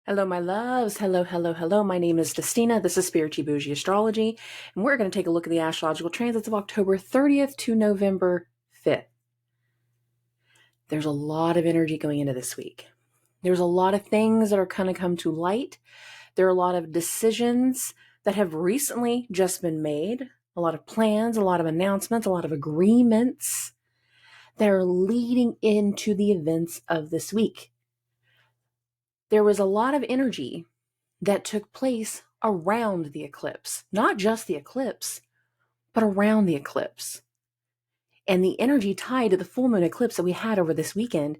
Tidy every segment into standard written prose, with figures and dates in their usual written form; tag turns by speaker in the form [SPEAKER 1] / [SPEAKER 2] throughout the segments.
[SPEAKER 1] Hello, my loves. Hello, hello, hello. My name is Destina. This is Spirity Bougie Astrology, and we're going to take a look at the astrological transits of October 30th to November 5th. There's a lot of energy going into this week. There's a lot of things that are going to come to light. There are a lot of decisions that have recently just been made, a lot of plans, a lot of announcements, a lot of agreements that are leading into the events of this week. There was a lot of energy that took place around the eclipse, not just the eclipse, but around the eclipse. And the energy tied to the full moon eclipse that we had over this weekend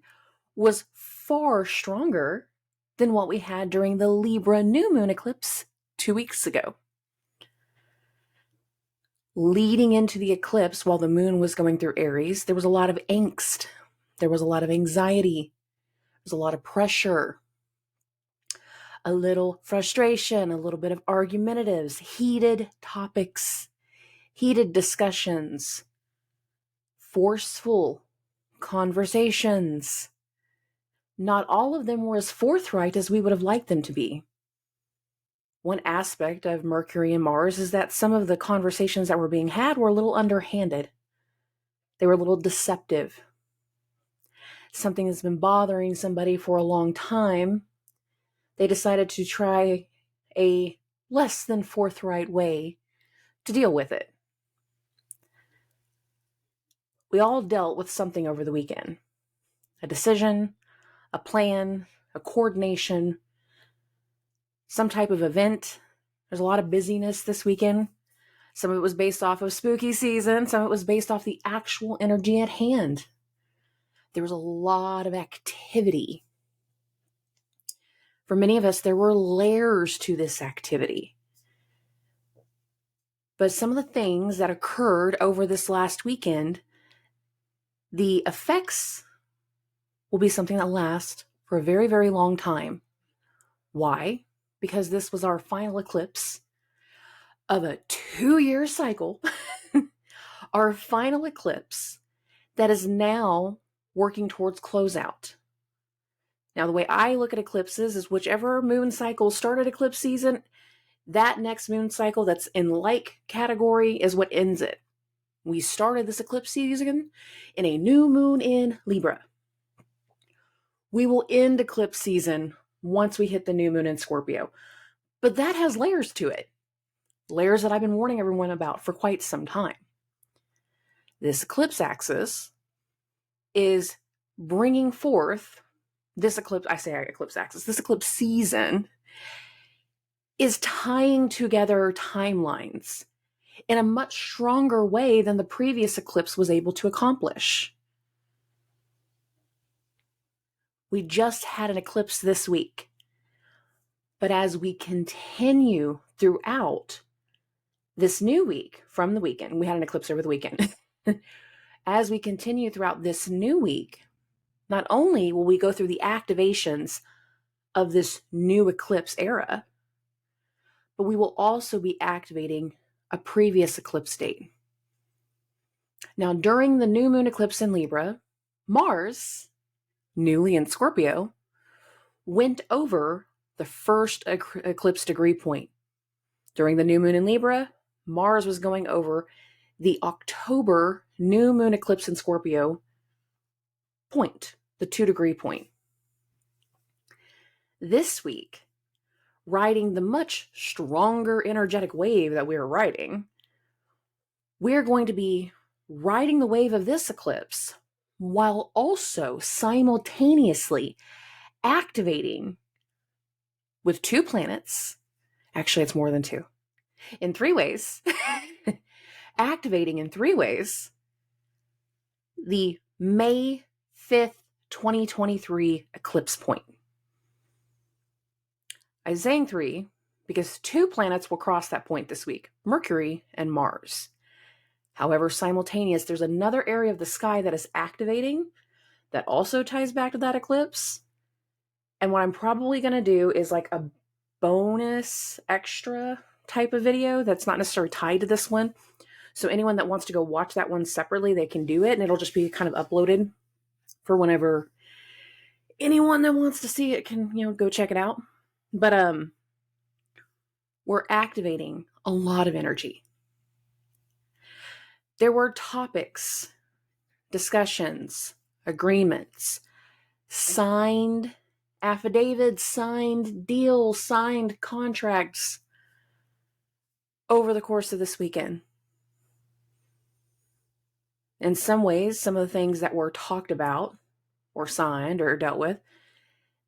[SPEAKER 1] was far stronger than what we had during the Libra new moon eclipse 2 weeks ago. Leading into the eclipse while the moon was going through Aries, there was a lot of angst. There was a lot of anxiety. There was a lot of pressure. A little frustration, a little bit of argumentatives, heated topics, heated discussions, forceful conversations. Not all of them were as forthright as we would have liked them to be. One aspect of Mercury and Mars is that some of the conversations that were being had were a little underhanded. They were a little deceptive. Something that's been bothering somebody for a long time, they decided to try a less than forthright way to deal with it. We all dealt with something over the weekend. A decision, a plan, a coordination, some type of event. There's a lot of busyness this weekend. Some of it was based off of spooky season. Some of it was based off the actual energy at hand. There was a lot of activity. For many of us, there were layers to this activity. But some of the things that occurred over this last weekend, the effects will be something that lasts for a very, very long time. Why? Because this was our final eclipse of a 2-year cycle, our final eclipse that is now working towards closeout. Now, the way I look at eclipses is whichever moon cycle started eclipse season, that next moon cycle that's in like category is what ends it. We started this eclipse season in a new moon in Libra. We will end eclipse season once we hit the new moon in Scorpio. But that has layers to it. Layers that I've been warning everyone about for quite some time. This eclipse axis is bringing forth this eclipse, this eclipse season is tying together timelines in a much stronger way than the previous eclipse was able to accomplish. We just had an eclipse this week. But as we continue throughout this new week from the weekend, we had an eclipse over the weekend. As we continue throughout this new week, not only will we go through the activations of this new eclipse era, but we will also be activating a previous eclipse date. Now, during the new moon eclipse in Libra, Mars, newly in Scorpio, went over the first eclipse degree point. During the new moon in Libra, Mars was going over the October new moon eclipse in Scorpio point, the 2-degree point. This week, riding the much stronger energetic wave that we're riding, we're going to be riding the wave of this eclipse while also simultaneously activating with 2 planets. Actually, it's more than 2. In 3 ways. Activating in 3 ways the May 5th, 2023 eclipse point. I'm saying 3 because 2 planets will cross that point this week, Mercury and Mars. However, simultaneous, there's another area of the sky that is activating that also ties back to that eclipse. And what I'm probably going to do is like a bonus extra type of video that's not necessarily tied to this one. So anyone that wants to go watch that one separately, they can do it, and it'll just be kind of uploaded for whenever anyone that wants to see it can, go check it out. But we're activating a lot of energy. There were topics, discussions, agreements, signed affidavits, signed deals, signed contracts over the course of this weekend. In some ways, some of the things that were talked about or signed or dealt with,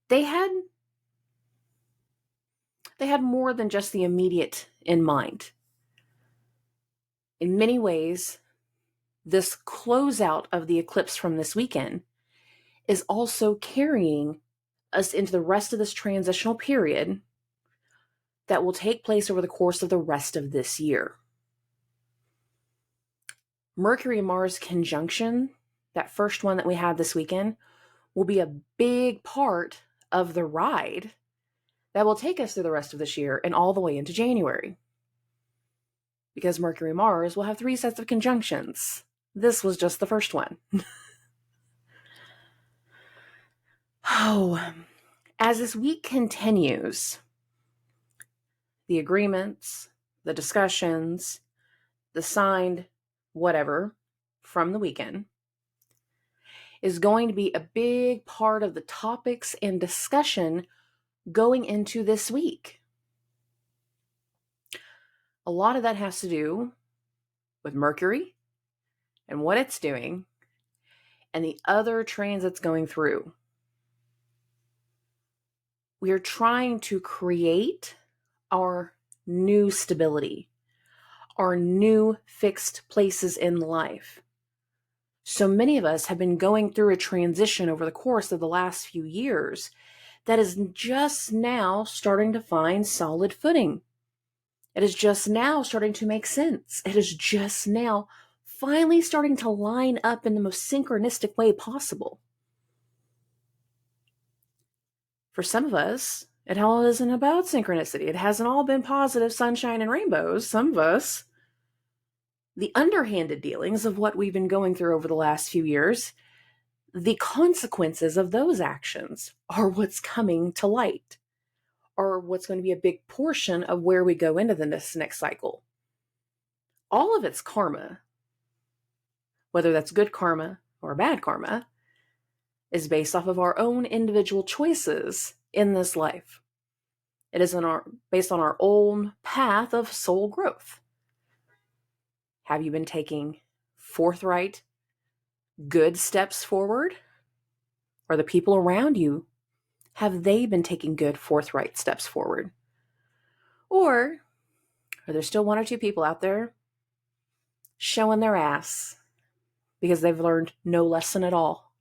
[SPEAKER 1] they had more than just the immediate in mind. In many ways, this closeout of the eclipse from this weekend is also carrying us into the rest of this transitional period that will take place over the course of the rest of this year. Mercury and Mars conjunction, that first one that we had this weekend, will be a big part of the ride that will take us through the rest of this year and all the way into January. Because Mercury and Mars will have 3 sets of conjunctions. This was just the first one. As this week continues, the agreements, the discussions, the signed whatever from the weekend is going to be a big part of the topics and discussion going into this week. A lot of that has to do with Mercury and what it's doing and the other transits going through. We are trying to create our new stability, our new fixed places in life. So many of us have been going through a transition over the course of the last few years that is just now starting to find solid footing. It is just now starting to make sense. It is just now finally starting to line up in the most synchronistic way possible. For some of us, it all isn't about synchronicity. It hasn't all been positive sunshine and rainbows. Some of us, the underhanded dealings of what we've been going through over the last few years, the consequences of those actions are what's coming to light, or what's going to be a big portion of where we go into this next cycle. All of it's karma, whether that's good karma or bad karma, is based off of our own individual choices in this life. It is based on our own path of soul growth. Have you been taking forthright, good steps forward? Or the people around you, have they been taking good, forthright steps forward? Or are there still 1 or 2 people out there showing their ass because they've learned no lesson at all?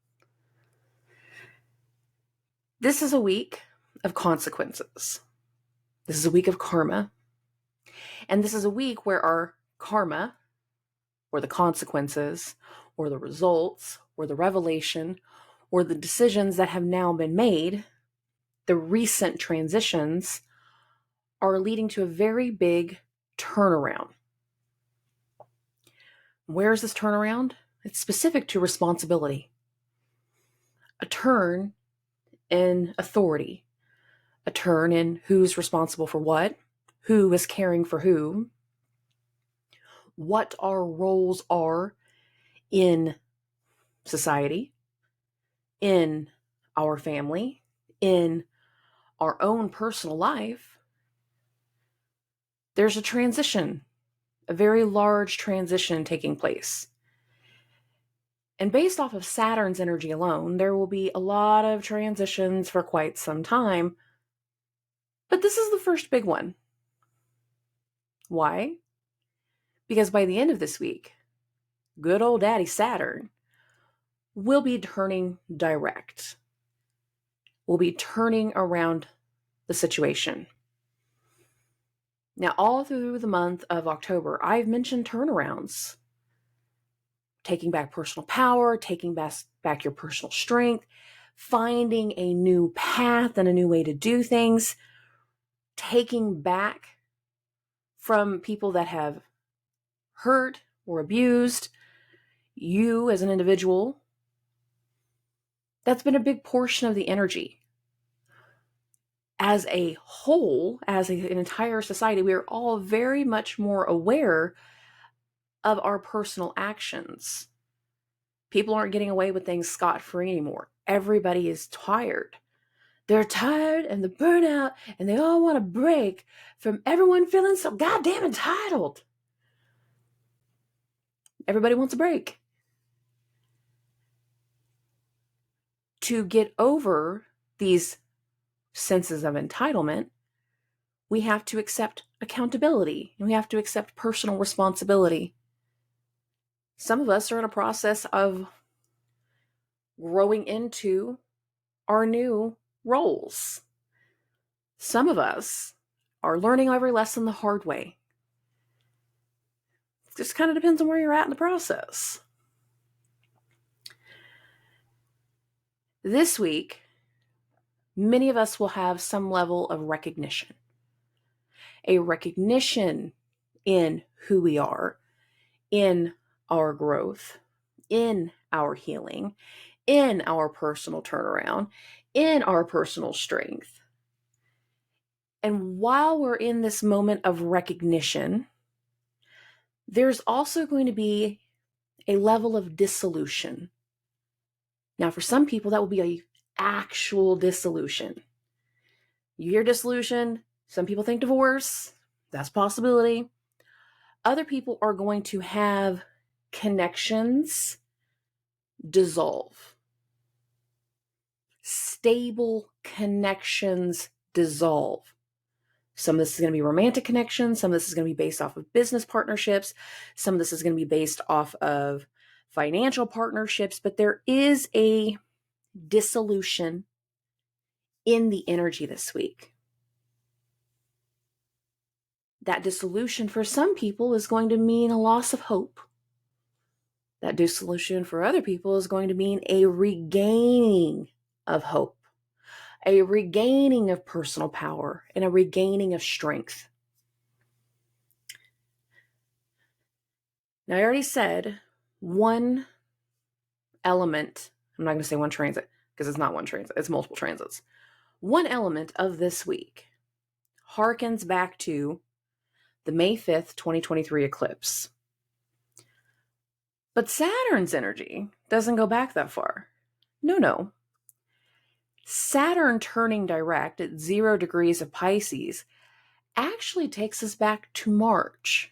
[SPEAKER 1] This is a week of consequences. This is a week of karma. And this is a week where our karma, or the consequences, or the results, or the revelation, or the decisions that have now been made, the recent transitions, are leading to a very big turnaround. Where is this turnaround? It's specific to responsibility. A turn in authority. A turn in who's responsible for what, who is caring for who, what our roles are in society, in our family, in our own personal life. There's a transition, a very large transition taking place. And based off of Saturn's energy alone, there will be a lot of transitions for quite some time. But this is the first big one. Why? Because by the end of this week, good old daddy Saturn will be turning direct. Will be turning around the situation. Now, all through the month of October, I've mentioned turnarounds. Taking back personal power, taking back your personal strength, finding a new path and a new way to do things, taking back from people that have hurt or abused you as an individual. That's been a big portion of the energy. as a whole, as an entire society, we are all very much more aware of our personal actions. People aren't getting away with things scot-free anymore. Everybody is tired. They're tired and the burnout, and they all want to break from everyone feeling so goddamn entitled. Everybody wants a break. To get over these senses of entitlement, we have to accept accountability and we have to accept personal responsibility. Some of us are in a process of growing into our new roles. Some of us are learning every lesson the hard way. It just kind of depends on where you're at in the process. This week, many of us will have some level of recognition. A recognition in who we are, in our growth, in our healing, in our personal turnaround, in our personal strength. And while we're in this moment of recognition, there's also going to be a level of dissolution. Now, for some people, that will be an actual dissolution. You hear dissolution, some people think divorce. That's a possibility. Other people are going to have connections dissolve. Stable connections dissolve. Some of this is going to be romantic connections. Some of this is going to be based off of business partnerships. Some of this is going to be based off of financial partnerships. But there is a dissolution in the energy this week. That dissolution for some people is going to mean a loss of hope. That dissolution for other people is going to mean a regaining of hope, a regaining of personal power, and a regaining of strength. Now, I already said one element, I'm not going to say one transit because it's not one transit, it's multiple transits. One element of this week harkens back to the May 5th, 2023 eclipse. But Saturn's energy doesn't go back that far. No. Saturn turning direct at 0 degrees of Pisces actually takes us back to March.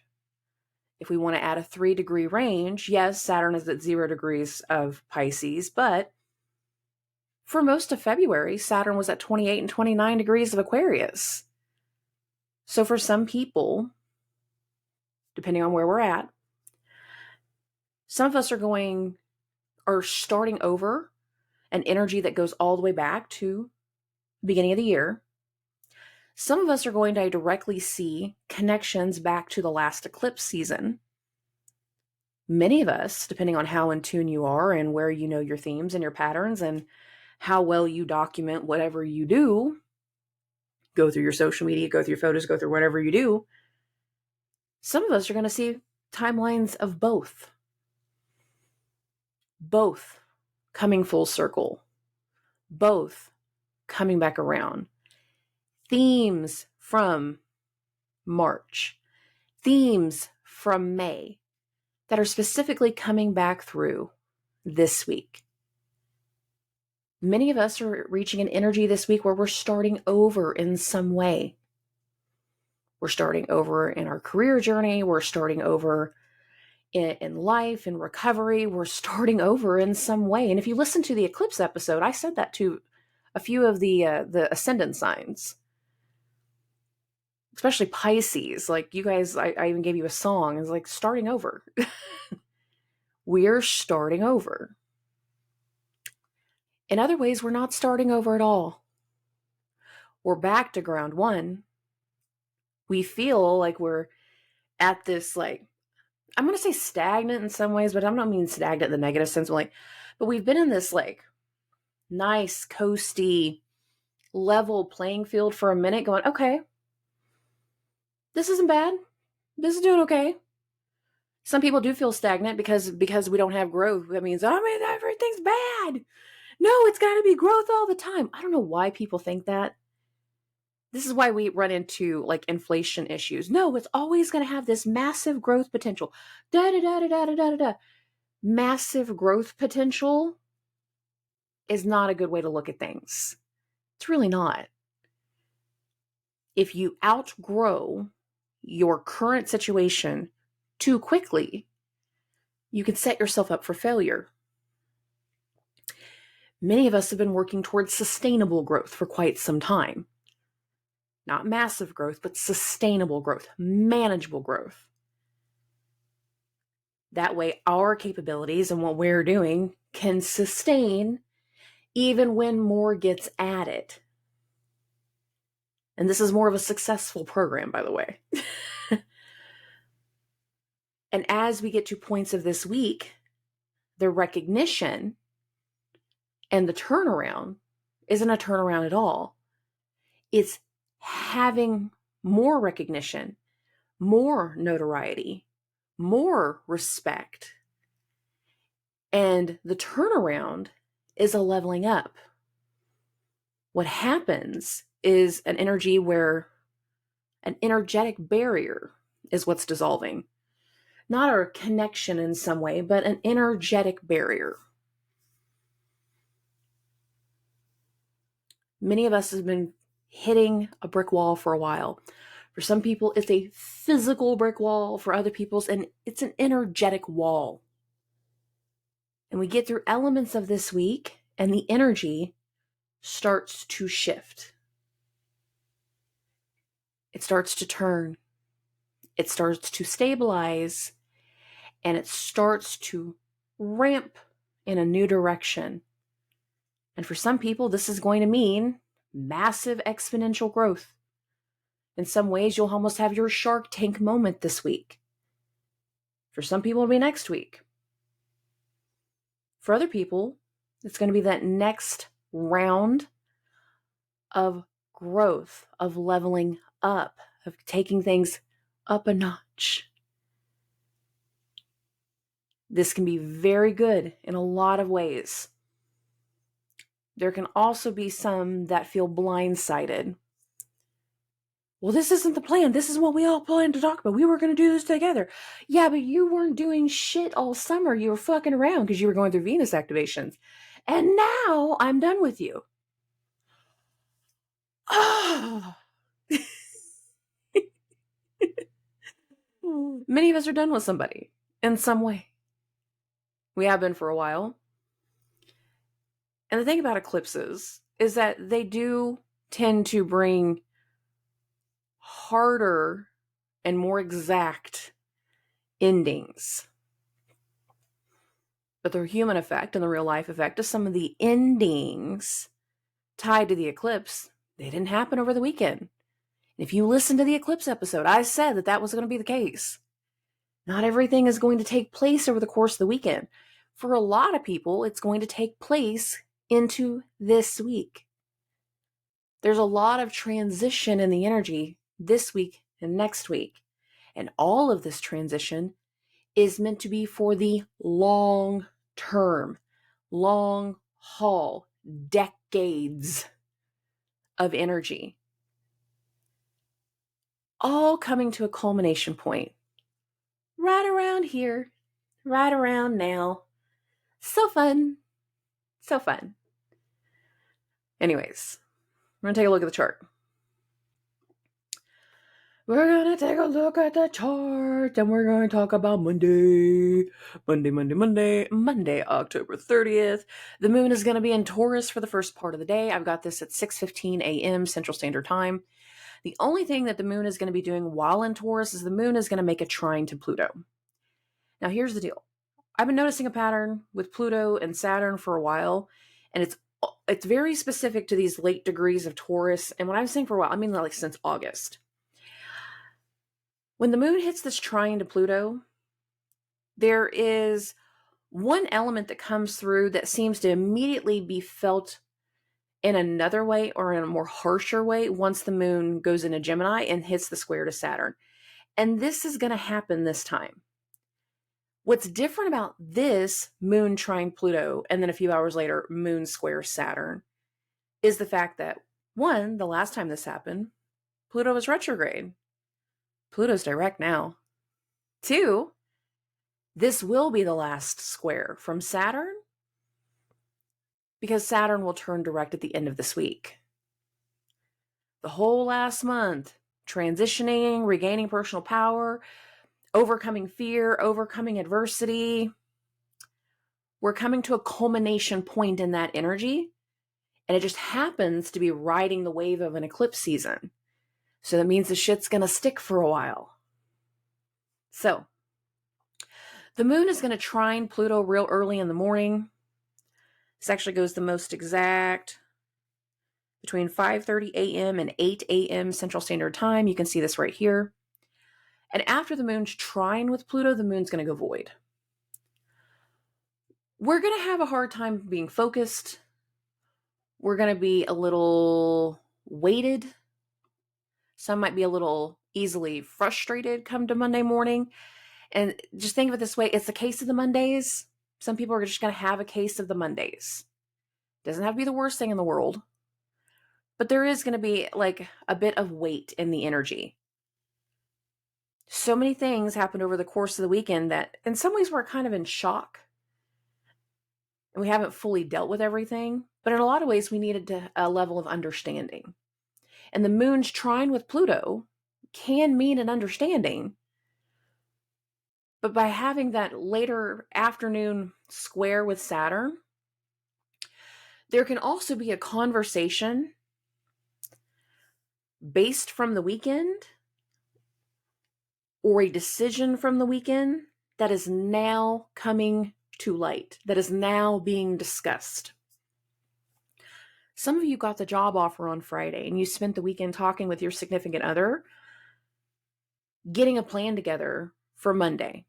[SPEAKER 1] If we want to add a 3-degree range, yes, Saturn is at 0 degrees of Pisces, but for most of February, Saturn was at 28 and 29 degrees of Aquarius. So for some people, depending on where we're at, some of us are starting over an energy that goes all the way back to the beginning of the year. Some of us are going to directly see connections back to the last eclipse season. Many of us, depending on how in tune you are and where you know your themes and your patterns and how well you document whatever you do, go through your social media, go through your photos, go through whatever you do, some of us are going to see timelines of both coming full circle, both coming back around. Themes from March, themes from May that are specifically coming back through this week. Many of us are reaching an energy this week where we're starting over in some way. We're starting over in our career journey. We're starting over in life, in recovery. We're starting over in some way. And if you listen to the eclipse episode, I said that to a few of the ascendant signs, especially Pisces. Like you guys, I even gave you a song. It's like starting over. We're starting over. In other ways, we're not starting over at all. We're back to ground one. We feel like we're at this, like, I'm going to say stagnant in some ways, but I'm not meaning stagnant in the negative sense. But we've been in this like nice, coasty, level playing field for a minute going, okay, this isn't bad. This is doing okay. Some people do feel stagnant because we don't have growth. That means, everything's bad. No, it's got to be growth all the time. I don't know why people think that. This is why we run into like inflation issues. No, it's always going to have this massive growth potential. Da da da da da da da da. Massive growth potential is not a good way to look at things. It's really not. If you outgrow your current situation too quickly, you can set yourself up for failure. Many of us have been working towards sustainable growth for quite some time. Not massive growth, but sustainable growth, manageable growth. That way, our capabilities and what we're doing can sustain even when more gets added. And this is more of a successful program, by the way. And as we get to points of this week, the recognition and the turnaround isn't a turnaround at all. It's having more recognition, more notoriety, more respect. And the turnaround is a leveling up. What happens is an energy where an energetic barrier is what's dissolving. Not a connection in some way, but an energetic barrier. Many of us have been hitting a brick wall for a while. For some people, it's a physical brick wall. For other people, it's an energetic wall. And we get through elements of this week, and the energy starts to shift. It starts to turn. It starts to stabilize, and it starts to ramp in a new direction. And for some people, this is going to mean massive exponential growth. In some ways, you'll almost have your Shark Tank moment this week. For some people, it'll be next week. For other people, it's going to be that next round of growth, of leveling up, of taking things up a notch. This can be very good in a lot of ways. There can also be some that feel blindsided. Well, this isn't the plan. This is what we all planned to talk about. We were going to do this together. Yeah, but you weren't doing shit all summer. You were fucking around because you were going through Venus activations. And now I'm done with you. Oh. Many of us are done with somebody in some way. We have been for a while. And the thing about eclipses is that they do tend to bring harder and more exact endings. But the human effect and the real life effect of some of the endings tied to the eclipse, they didn't happen over the weekend. If you listen to the eclipse episode, I said that was going to be the case. Not everything is going to take place over the course of the weekend. For a lot of people, it's going to take place into this week. There's a lot of transition in the energy this week and next week. And all of this transition is meant to be for the long term, long haul, decades of energy. All coming to a culmination point. Right around here, right around now. So fun. So fun. Anyways, we're going to take a look at the chart. We're going to take a look at the chart and we're going to talk about Monday, October 30th. The moon is going to be in Taurus for the first part of the day. I've got this at 6:15 a.m. Central Standard Time. The only thing that the moon is going to be doing while in Taurus is the moon is going to make a trine to Pluto. Now, here's the deal. I've been noticing a pattern with Pluto and Saturn for a while, and it's very specific to these late degrees of Taurus. And when I'm saying for a while, I mean like since August. When the moon hits this trine to Pluto, there is one element that comes through that seems to immediately be felt in another way or in a more harsher way once the moon goes into Gemini and hits the square to Saturn. And this is going to happen this time. What's different about this moon trine Pluto and then a few hours later moon square Saturn is the fact that, one, the last time this happened, Pluto is retrograde. Pluto's direct now. 2, this will be the last square from Saturn, because Saturn will turn direct at the end of this week. The whole last month, transitioning, regaining personal power, overcoming fear, overcoming adversity. We're coming to a culmination point in that energy, and it just happens to be riding the wave of an eclipse season. So that means the shit's going to stick for a while. So, the moon is going to trine Pluto real early in the morning. This actually goes the most exact between 5:30 a.m. and 8 a.m. Central Standard Time. You can see this right here. And after the moon's trine with Pluto, the moon's going to go void. We're going to have a hard time being focused. We're going to be a little weighted. Some might be a little easily frustrated come to Monday morning. And just think of it this way. It's the case of the Mondays. Some people are just going to have a case of the Mondays. Doesn't have to be the worst thing in the world. But there is going to be like a bit of weight in the energy. So many things happened over the course of the weekend that in some ways we're kind of in shock. And we haven't fully dealt with everything. But in a lot of ways, we needed a level of understanding. And the moon's trine with Pluto can mean an understanding. But by having that later afternoon square with Saturn, there can also be a conversation based from the weekend or a decision from the weekend that is now coming to light, that is now being discussed. Some of you got the job offer on Friday and you spent the weekend talking with your significant other, getting a plan together for Monday.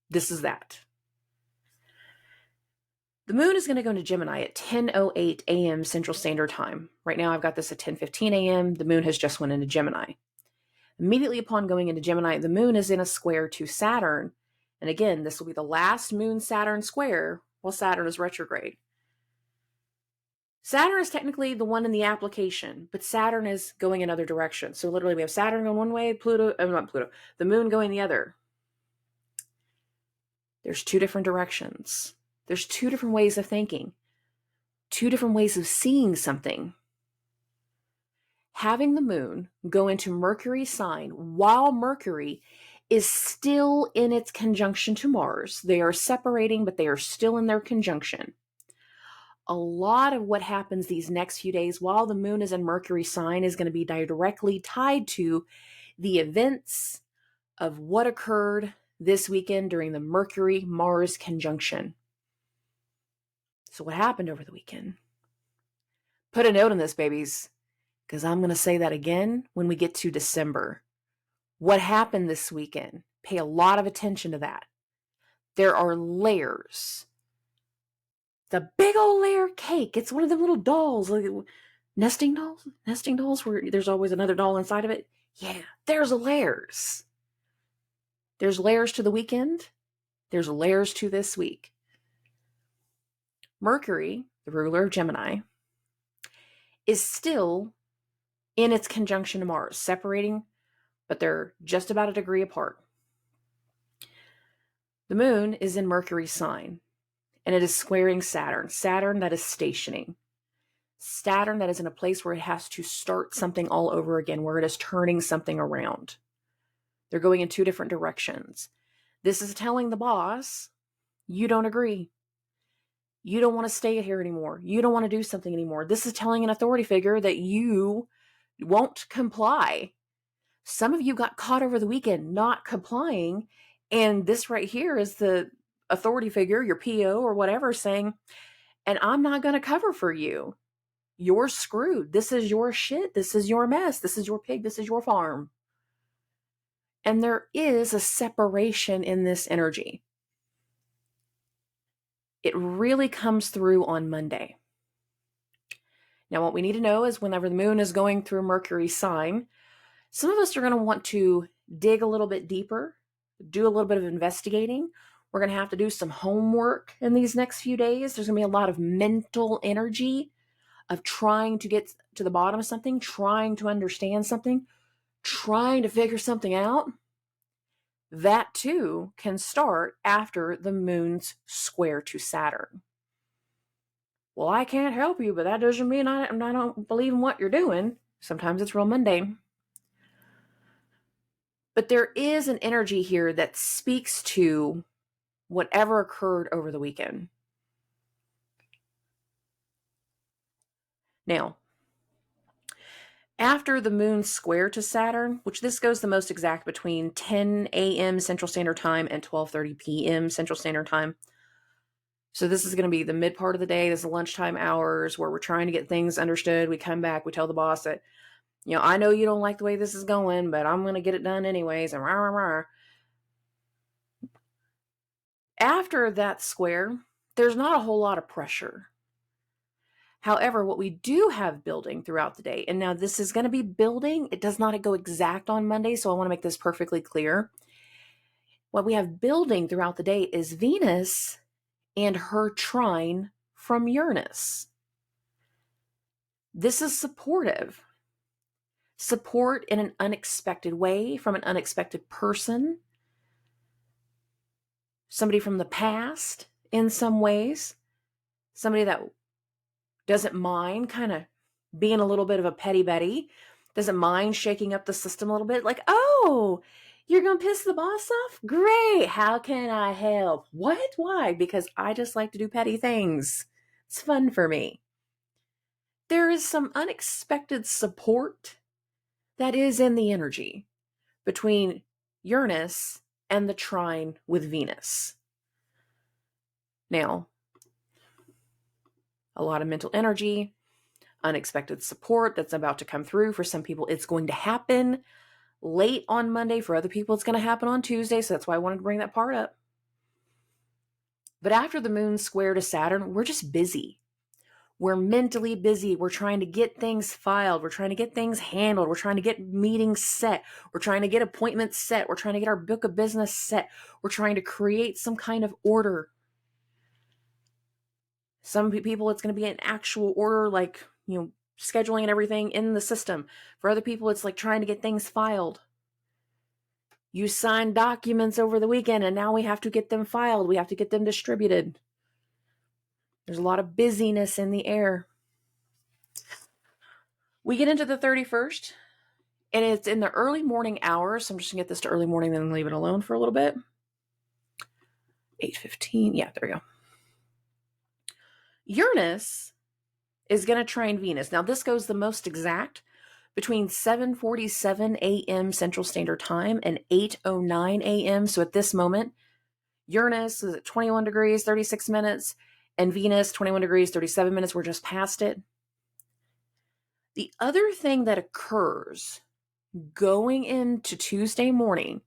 [SPEAKER 1] This is that. The moon is going to go into Gemini at 10:08 a.m. Central Standard Time. Right now I've got this at 10:15 a.m. The moon has just went into Gemini. Immediately upon going into Gemini, the moon is in a square to Saturn. And again, this will be the last moon-Saturn square while Saturn is retrograde. Saturn is technically the one in the application, but Saturn is going another direction. So literally we have Saturn going one way, the moon going the other. There's 2 different directions. There's 2 different ways of thinking, 2 different ways of seeing something. Having the moon go into Mercury's sign while Mercury is still in its conjunction to Mars. They are separating, but they are still in their conjunction. A lot of what happens these next few days while the moon is in Mercury's sign is going to be directly tied to the events of what occurred this weekend during the Mercury-Mars conjunction. So what happened over the weekend? Put a note on this, babies, because I'm going to say that again when we get to December. What happened this weekend? Pay a lot of attention to that. There are layers. The big old layer cake. It's one of the little dolls, like nesting dolls where there's always another doll inside of it. Yeah, there's layers. There's layers to the weekend. There's layers to this week. Mercury, the ruler of Gemini, is still in its conjunction to Mars, separating, but they're just about a degree apart. The moon is in Mercury's sign, and it is squaring Saturn. Saturn that is stationing. Saturn that is in a place where it has to start something all over again, where it is turning something around. They're going in 2 different directions. This is telling the boss, you don't agree. You don't want to stay here anymore. You don't want to do something anymore. This is telling an authority figure that you won't comply. Some of you got caught over the weekend not complying, and this right here is the authority figure, your PO or whatever, saying, and I'm not going to cover for you. You're screwed. This is your shit. This is your mess. This is your pig. This is your farm. And there is a separation in this energy. It really comes through on Monday. Now, what we need to know is whenever the moon is going through Mercury's sign, some of us are going to want to dig a little bit deeper, do a little bit of investigating. We're going to have to do some homework in these next few days. There's going to be a lot of mental energy of trying to get to the bottom of something, trying to understand something, trying to figure something out, that too can start after the moon's square to Saturn. Well, I can't help you, but that doesn't mean I don't believe in what you're doing. Sometimes it's real mundane. But there is an energy here that speaks to whatever occurred over the weekend. Now, after the moon square to Saturn, which this goes the most exact between 10 a.m. Central Standard Time and 12:30 p.m. Central Standard Time. So this is going to be the mid part of the day. This is lunchtime hours where we're trying to get things understood. We come back, we tell the boss that, I know you don't like the way this is going, but I'm going to get it done anyways. And rah, rah, rah. After that square, there's not a whole lot of pressure. However, what we do have building throughout the day, and now this is going to be building, it does not go exact on Monday, so I want to make this perfectly clear. What we have building throughout the day is Venus and her trine from Uranus. This is supportive. Support in an unexpected way from an unexpected person, somebody from the past in some ways, somebody that doesn't mind kind of being a little bit of a petty Betty, doesn't mind shaking up the system a little bit, like, oh, you're going to piss the boss off? Great. How can I help? What? Why? Because I just like to do petty things. It's fun for me. There is some unexpected support that is in the energy between Uranus and the trine with Venus. Now, a lot of mental energy, unexpected support that's about to come through. For some people, it's going to happen late on Monday. For other people, it's going to happen on Tuesday. So that's why I wanted to bring that part up. But after the moon square to Saturn, we're just busy. We're mentally busy. We're trying to get things filed. We're trying to get things handled. We're trying to get meetings set. We're trying to get appointments set. We're trying to get our book of business set. We're trying to create some kind of order. Some people, it's going to be an actual order, like, scheduling and everything in the system. For other people, it's like trying to get things filed. You signed documents over the weekend and now we have to get them filed. We have to get them distributed. There's a lot of busyness in the air. We get into the 31st, and it's in the early morning hours. So I'm just going to get this to early morning, then leave it alone for a little bit. 8:15. Yeah, there we go. Uranus is going to trine Venus. Now, this goes the most exact between 7:47 a.m. Central Standard Time and 8:09 a.m. So at this moment, Uranus is at 21 degrees, 36 minutes, and Venus, 21 degrees, 37 minutes. We're just past it. The other thing that occurs going into Tuesday morning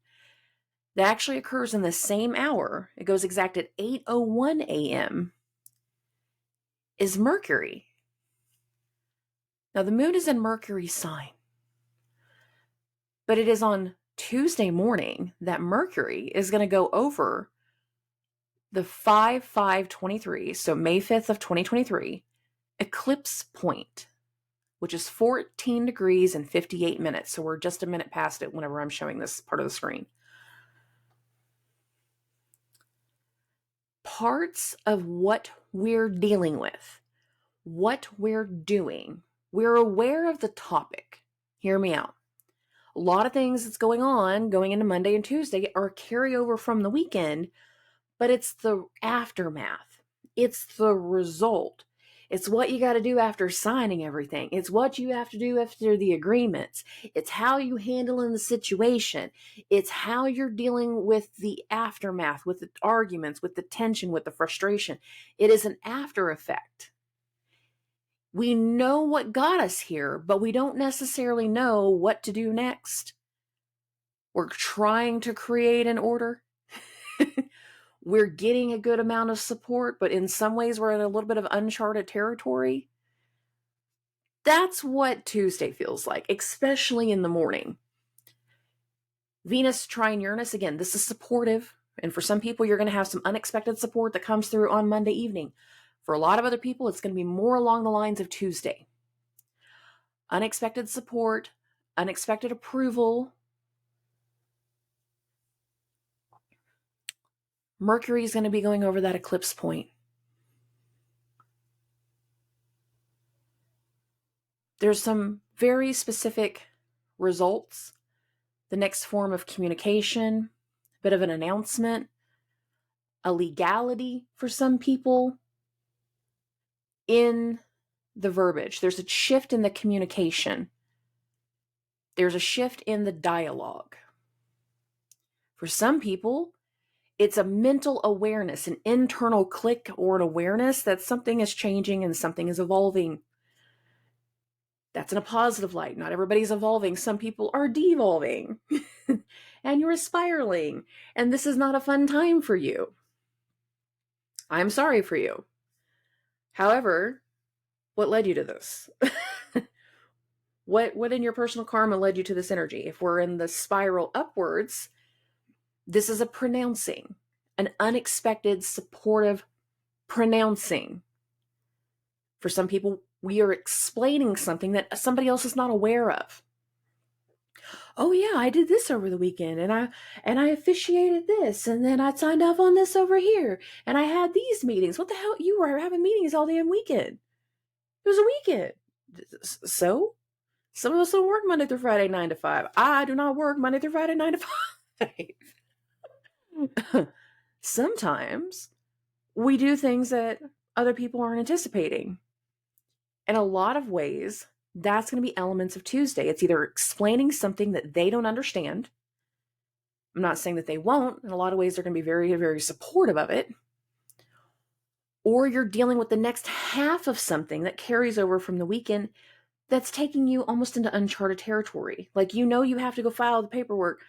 [SPEAKER 1] that actually occurs in the same hour, it goes exact at 8:01 a.m., is Mercury. Now, the moon is in Mercury's sign, but it is on Tuesday morning that Mercury is going to go over the 5/5/23, so May 5th of 2023, eclipse point, which is 14 degrees and 58 minutes. So we're just a minute past it whenever I'm showing this part of the screen. Parts of what we're dealing with, what we're doing, we're aware of the topic. Hear me out. A lot of things that's going on going into Monday and Tuesday are a carryover from the weekend, but it's the aftermath. It's the result. It's what you got to do after signing everything. It's what you have to do after the agreements. It's how you handle in the situation. It's how you're dealing with the aftermath, with the arguments, with the tension, with the frustration. It is an after effect. We know what got us here, but we don't necessarily know what to do next. We're trying to create an order. We're getting a good amount of support, but in some ways we're in a little bit of uncharted territory. That's what Tuesday feels like, especially in the morning. Venus trine Uranus, again, this is supportive. And for some people, you're going to have some unexpected support that comes through on Monday evening. For a lot of other people, it's going to be more along the lines of Tuesday. Unexpected support, unexpected approval. Mercury is going to be going over that eclipse point. There's some very specific results. The next form of communication, a bit of an announcement, a legality for some people in the verbiage. There's a shift in the communication. There's a shift in the dialogue. For some people, it's a mental awareness, an internal click or an awareness that something is changing and something is evolving. That's in a positive light. Not everybody's evolving. Some people are devolving and you're spiraling. And this is not a fun time for you. I'm sorry for you. However, what led you to this? What in your personal karma led you to this energy? If we're in the spiral upwards, this is a pronouncing, an unexpected, supportive pronouncing. For some people, we are explaining something that somebody else is not aware of. Oh yeah, I did this over the weekend, and I officiated this, and then I signed off on this over here, and I had these meetings. What the hell? You were having meetings all damn weekend. It was a weekend. So, some of us don't work Monday through Friday 9 to 5. I do not work Monday through Friday 9 to 5. Sometimes we do things that other people aren't anticipating. In a lot of ways, that's going to be elements of Tuesday. It's either explaining something that they don't understand. I'm not saying that they won't. In a lot of ways, they're going to be very, very supportive of it. Or you're dealing with the next half of something that carries over from the weekend that's taking you almost into uncharted territory. Like, you know, you have to go file the paperwork,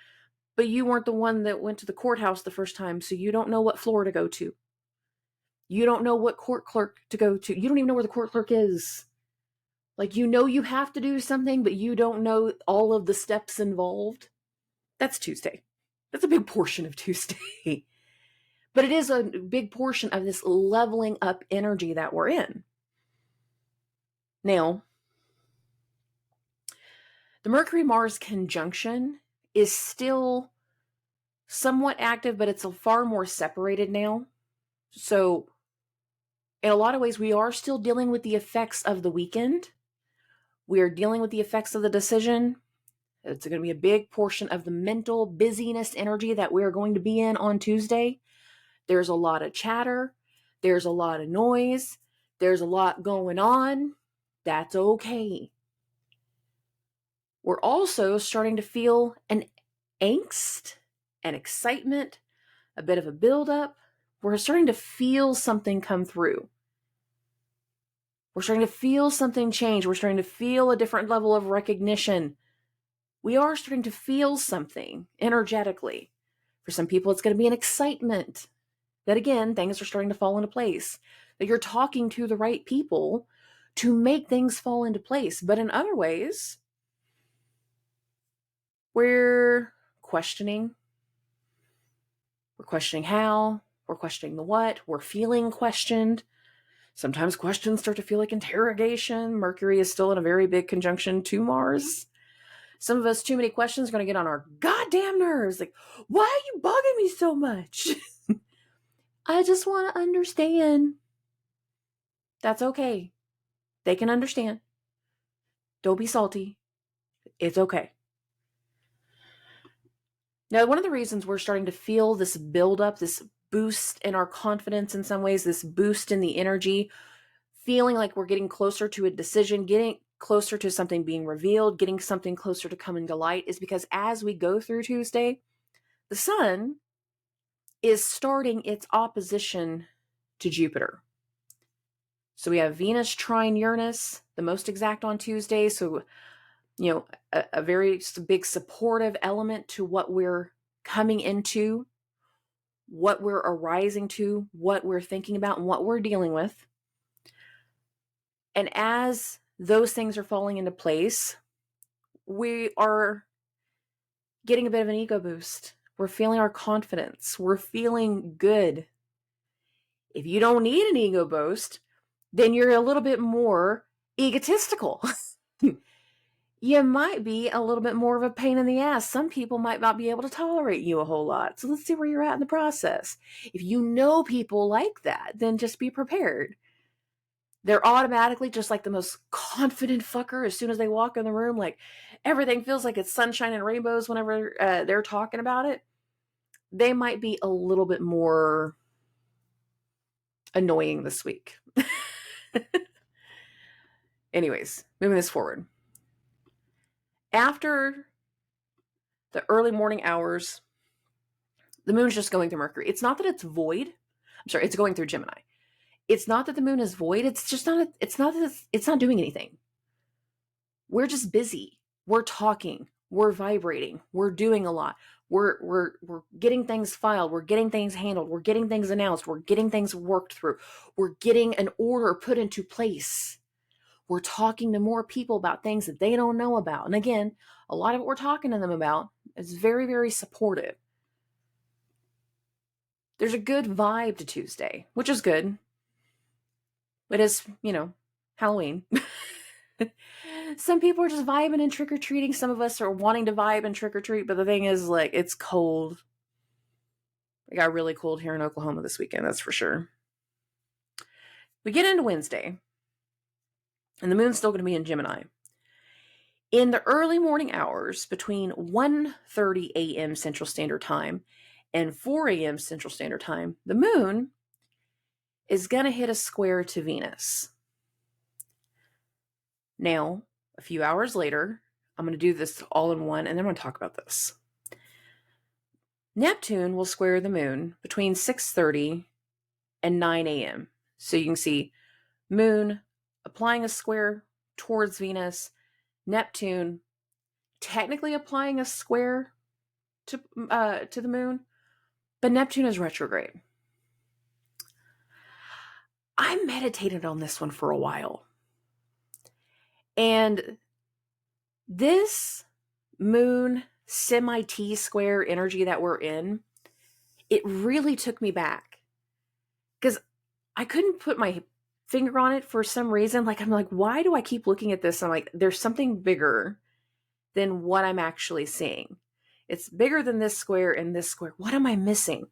[SPEAKER 1] but you weren't the one that went to the courthouse the first time, so you don't know what floor to go to. You don't know what court clerk to go to. You don't even know where the court clerk is. Like, you know you have to do something, but you don't know all of the steps involved. That's Tuesday. That's a big portion of Tuesday. But it is a big portion of this leveling up energy that we're in. Now, the Mercury-Mars conjunction is still somewhat active, but it's far more separated now. So, in a lot of ways, we are still dealing with the effects of the weekend. We are dealing with the effects of the decision. It's going to be a big portion of the mental busyness energy that we're going to be in on Tuesday. There's a lot of chatter. There's a lot of noise. There's a lot going on. That's okay. We're also starting to feel an angst, an excitement, a bit of a buildup. We're starting to feel something come through. We're starting to feel something change. We're starting to feel a different level of recognition. We are starting to feel something energetically. For some people, it's going to be an excitement that, again, things are starting to fall into place, that you're talking to the right people to make things fall into place. But in other ways, we're questioning. We're questioning how. We're questioning the what. We're feeling questioned. Sometimes questions start to feel like interrogation. Mercury is still in a very big conjunction to Mars. Some of us, too many questions, are going to get on our goddamn nerves. Like, why are you bugging me so much? I just want to understand. That's okay. They can understand. Don't be salty. It's okay. Now, one of the reasons we're starting to feel this buildup, this boost in our confidence in some ways, this boost in the energy, feeling like we're getting closer to a decision, getting closer to something being revealed, getting something closer to coming to light, is because as we go through Tuesday, the sun is starting its opposition to Jupiter. So we have Venus trine Uranus, the most exact on Tuesday. So, you know, a very big supportive element to what we're coming into, what we're arising to, what we're thinking about, and what we're dealing with. And as those things are falling into place, we are getting a bit of an ego boost. We're feeling our confidence. We're feeling good. If you don't need an ego boost, then you're a little bit more egotistical. You might be a little bit more of a pain in the ass. Some people might not be able to tolerate you a whole lot. So let's see where you're at in the process. If you know people like that, then just be prepared. They're automatically just like the most confident fucker as soon as they walk in the room. Like everything feels like it's sunshine and rainbows whenever they're talking about it. They might be a little bit more annoying this week. Anyways, moving this forward. After the early morning hours, the moon's just going through Mercury. It's not that it's void. I'm sorry, it's going through Gemini. It's not that the moon is void. It's just not, it's not that it's not doing anything. We're just busy. We're talking. We're vibrating. We're doing a lot. We're getting things filed. We're getting things handled. We're getting things announced. We're getting things worked through. We're getting an order put into place. We're talking to more people about things that they don't know about. And again, a lot of what we're talking to them about is very, very supportive. There's a good vibe to Tuesday, which is good. It is, Halloween. Some people are just vibing and trick-or-treating. Some of us are wanting to vibe and trick-or-treat, but the thing is, like, it's cold. It got really cold here in Oklahoma this weekend, that's for sure. We get into Wednesday, and the moon's still going to be in Gemini. In the early morning hours, between 1:30 a.m. Central Standard Time and 4 a.m. Central Standard Time, the moon is going to hit a square to Venus. Now, a few hours later, I'm going to do this all in one, and then I'm going to talk about this. Neptune will square the moon between 6:30 and 9 a.m. So you can see moon applying a square towards Venus, Neptune technically applying a square to the moon, but Neptune is retrograde. I meditated on this one for a while. And this moon semi-T square energy that we're in, it really took me back. Because I couldn't put my finger on it for some reason. Like, I'm like, why do I keep looking at this? I'm like, there's something bigger than what I'm actually seeing. It's bigger than this square and this square. What am I missing?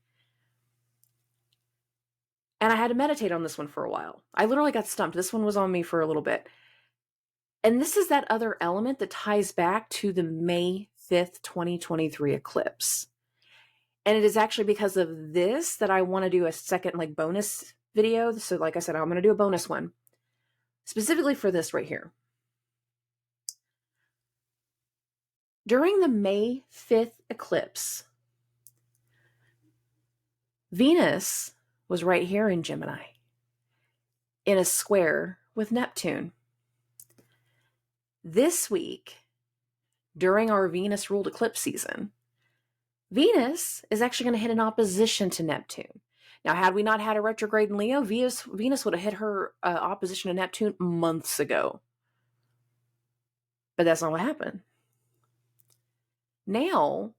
[SPEAKER 1] And I had to meditate on this one for a while. I literally got stumped. This one was on me for a little bit. And this is that other element that ties back to the May 5th, 2023 eclipse. And it is actually because of this that I want to do a second bonus video. So like I said, I'm going to do a bonus one specifically for this right here. During the May 5th eclipse, Venus was right here in Gemini in a square with Neptune. This week, during our Venus-ruled eclipse season, Venus is actually going to hit an opposition to Neptune. Now, had we not had a retrograde in Leo, Venus would have hit her opposition to Neptune months ago. But that's not what happened. Now,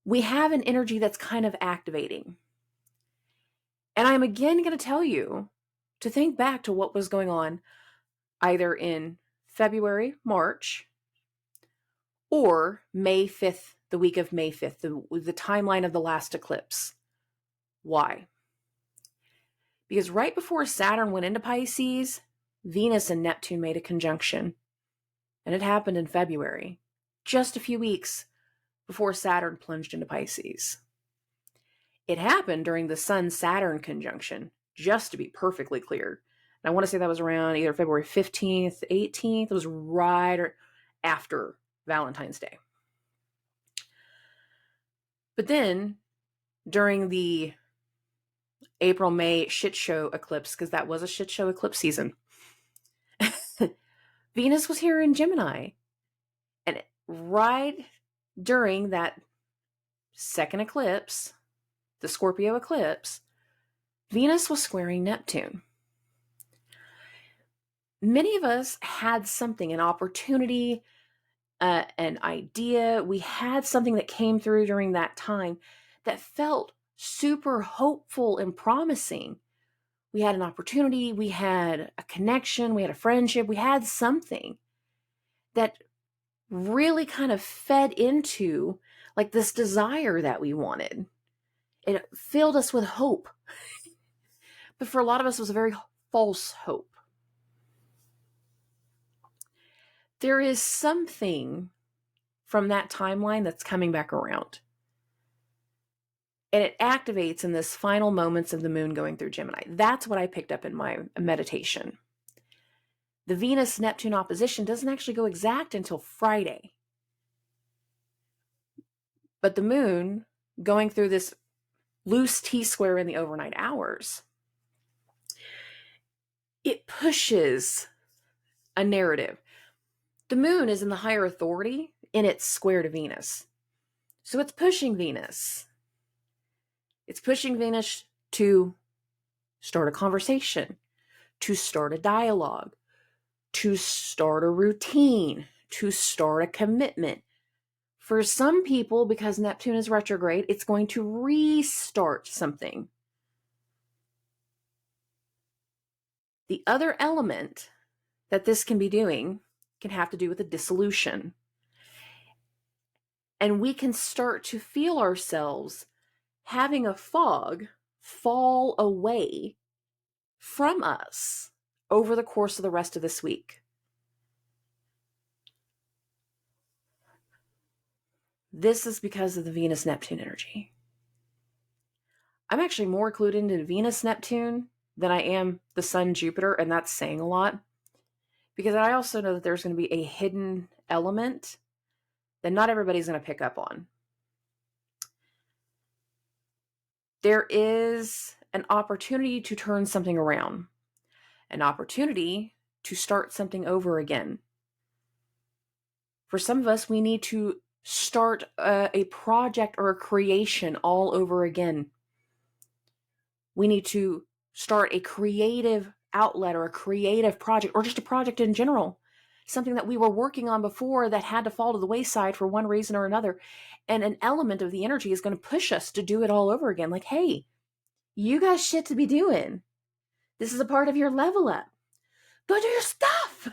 [SPEAKER 1] we have an energy that's kind of activating. And I'm again going to tell you to think back to what was going on either in February, March, or May 5th, the week of May 5th, the timeline of the last eclipse. Why? Because right before Saturn went into Pisces, Venus and Neptune made a conjunction. And it happened in February, just a few weeks before Saturn plunged into Pisces. It happened during the Sun-Saturn conjunction, just to be perfectly clear. And I want to say that was around either February 15th, 18th. It was right after Valentine's Day. But then, during the April-May shit show eclipse, because that was a shit show eclipse season, Venus was here in Gemini. And right during that second eclipse, the Scorpio eclipse, Venus was squaring Neptune. Many of us had something, an opportunity, an idea. We had something that came through during that time that felt super hopeful and promising. we had an opportunity, we had a connection, we had a friendship, we had something that really kind of fed into like this desire that we wanted. It filled us with hope. But for a lot of us, it was a very false hope. There is something from that timeline that's coming back around. And it activates in this final moments of the moon going through Gemini. That's what I picked up in my meditation. The Venus-Neptune opposition doesn't actually go exact until Friday. But the moon going through this loose T-square in the overnight hours, it pushes a narrative. The moon is in the higher authority in its square to Venus. So it's pushing Venus. It's pushing Venus to start a conversation, to start a dialogue, to start a routine, to start a commitment. For some people, because Neptune is retrograde, it's going to restart something. The other element that this can be doing can have to do with a dissolution. And we can start to feel ourselves having a fog fall away from us over the course of the rest of this week. This is because of the Venus-Neptune energy. I'm actually more clued into Venus-Neptune than I am the Sun-Jupiter, and that's saying a lot. Because I also know that there's going to be a hidden element that not everybody's going to pick up on. There is an opportunity to turn something around, an opportunity to start something over again. For some of us, we need to start a project or a creation all over again. We need to start a creative outlet or a creative project or just a project in general. Something that we were working on before that had to fall to the wayside for one reason or another. And an element of the energy is going to push us to do it all over again. Like, hey, you got shit to be doing. This is a part of your level up. Go do your stuff.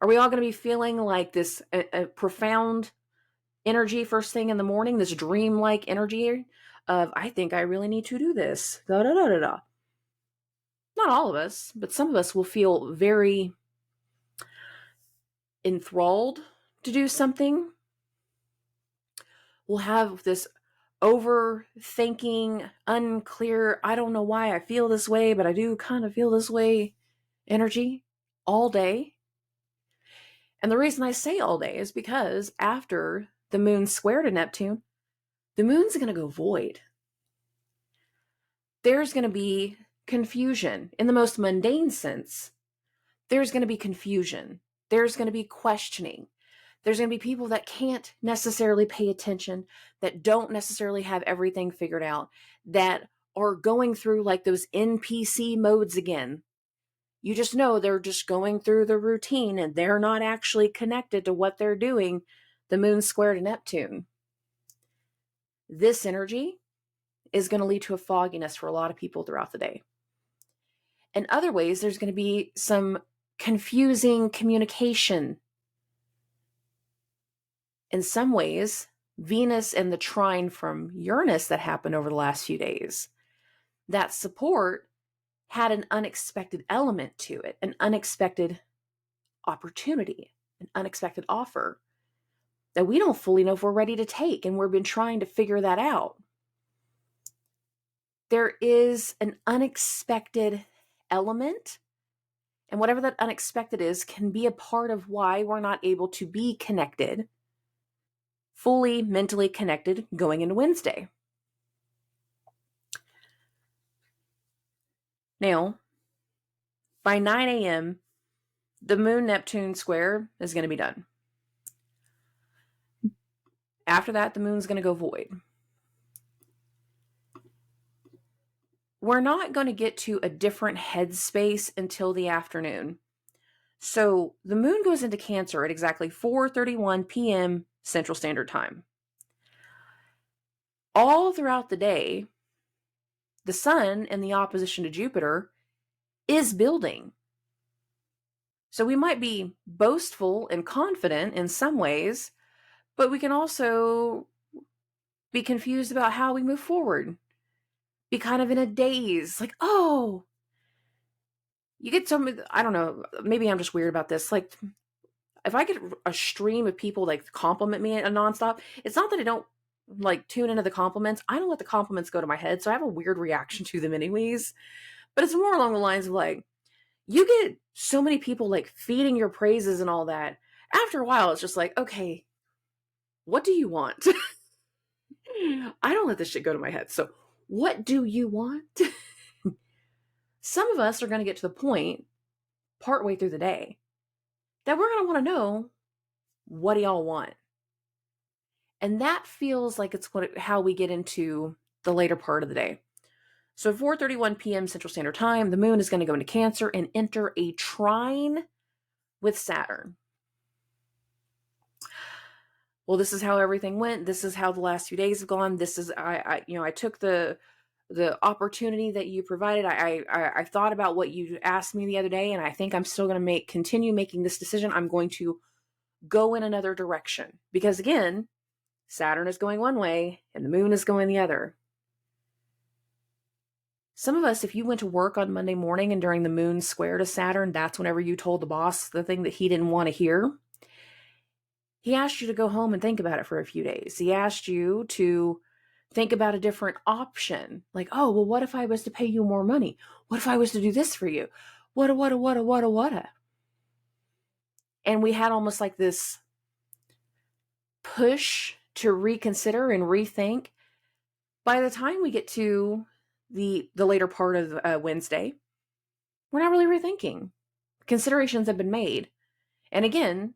[SPEAKER 1] Are we all going to be feeling like this a profound energy first thing in the morning, this dreamlike energy of, I think I really need to do this. Da, da, da, da, da. Not all of us, but some of us will feel very enthralled to do something. We'll have this overthinking, unclear, I don't know why I feel this way, but I do kind of feel this way energy all day. And the reason I say all day is because after the moon square to Neptune, the moon's going to go void. There's going to be confusion in the most mundane sense. There's going to be confusion. There's going to be questioning. There's going to be people that can't necessarily pay attention, that don't necessarily have everything figured out, that are going through like those NPC modes again. You just know they're just going through the routine and they're not actually connected to what they're doing, the moon square to Neptune. This energy is going to lead to a fogginess for a lot of people throughout the day. In other ways, there's going to be some confusing communication. In some ways, Venus and the trine from Uranus that happened over the last few days, that support had an unexpected element to it, an unexpected opportunity, an unexpected offer that we don't fully know if we're ready to take, and we've been trying to figure that out. There is an unexpected element, and whatever that unexpected is can be a part of why we're not able to be connected, fully mentally connected going into Wednesday. Now, by 9 a.m., the Moon-Neptune square is going to be done. After that, the moon's going to go void. We're not going to get to a different headspace until the afternoon. So the moon goes into Cancer at exactly 4:31 p.m. Central Standard Time. All throughout the day, The sun in the opposition to Jupiter is building. So we might be boastful and confident in some ways, but we can also be confused about how we move forward. Be kind of in a daze, like, oh, you get some, I don't know, maybe I'm just weird about this. Like, if I get a stream of people like compliment me nonstop, it's not that I don't like tune into the compliments. I don't let the compliments go to my head, so I have a weird reaction to them anyways. But it's more along the lines of like, you get so many people like feeding your praises and all that. After a while, it's just like, okay, what do you want? I don't let this shit go to my head. So, what do you want? Some of us are going to get to the point partway through the day that we're going to want to know, what do y'all want? And that feels like it's how we get into the later part of the day. So 4:31 p.m. Central Standard Time, the moon is going to go into Cancer and enter a trine with Saturn. Well, this is how everything went. This is how the last few days have gone. This is I took the opportunity that you provided. I thought about what you asked me the other day, and I think I'm still going to continue making this decision. I'm going to go in another direction because, again, Saturn is going one way and the moon is going the other. Some of us, if you went to work on Monday morning and during the moon square to Saturn, that's whenever you told the boss the thing that he didn't want to hear. He asked you to go home and think about it for a few days. He asked you to think about a different option. Like, oh, well, what if I was to pay you more money? What if I was to do this for you? What? And we had almost like this push to reconsider and rethink. By the time we get to the later part of Wednesday, we're not really rethinking. Considerations have been made. And again,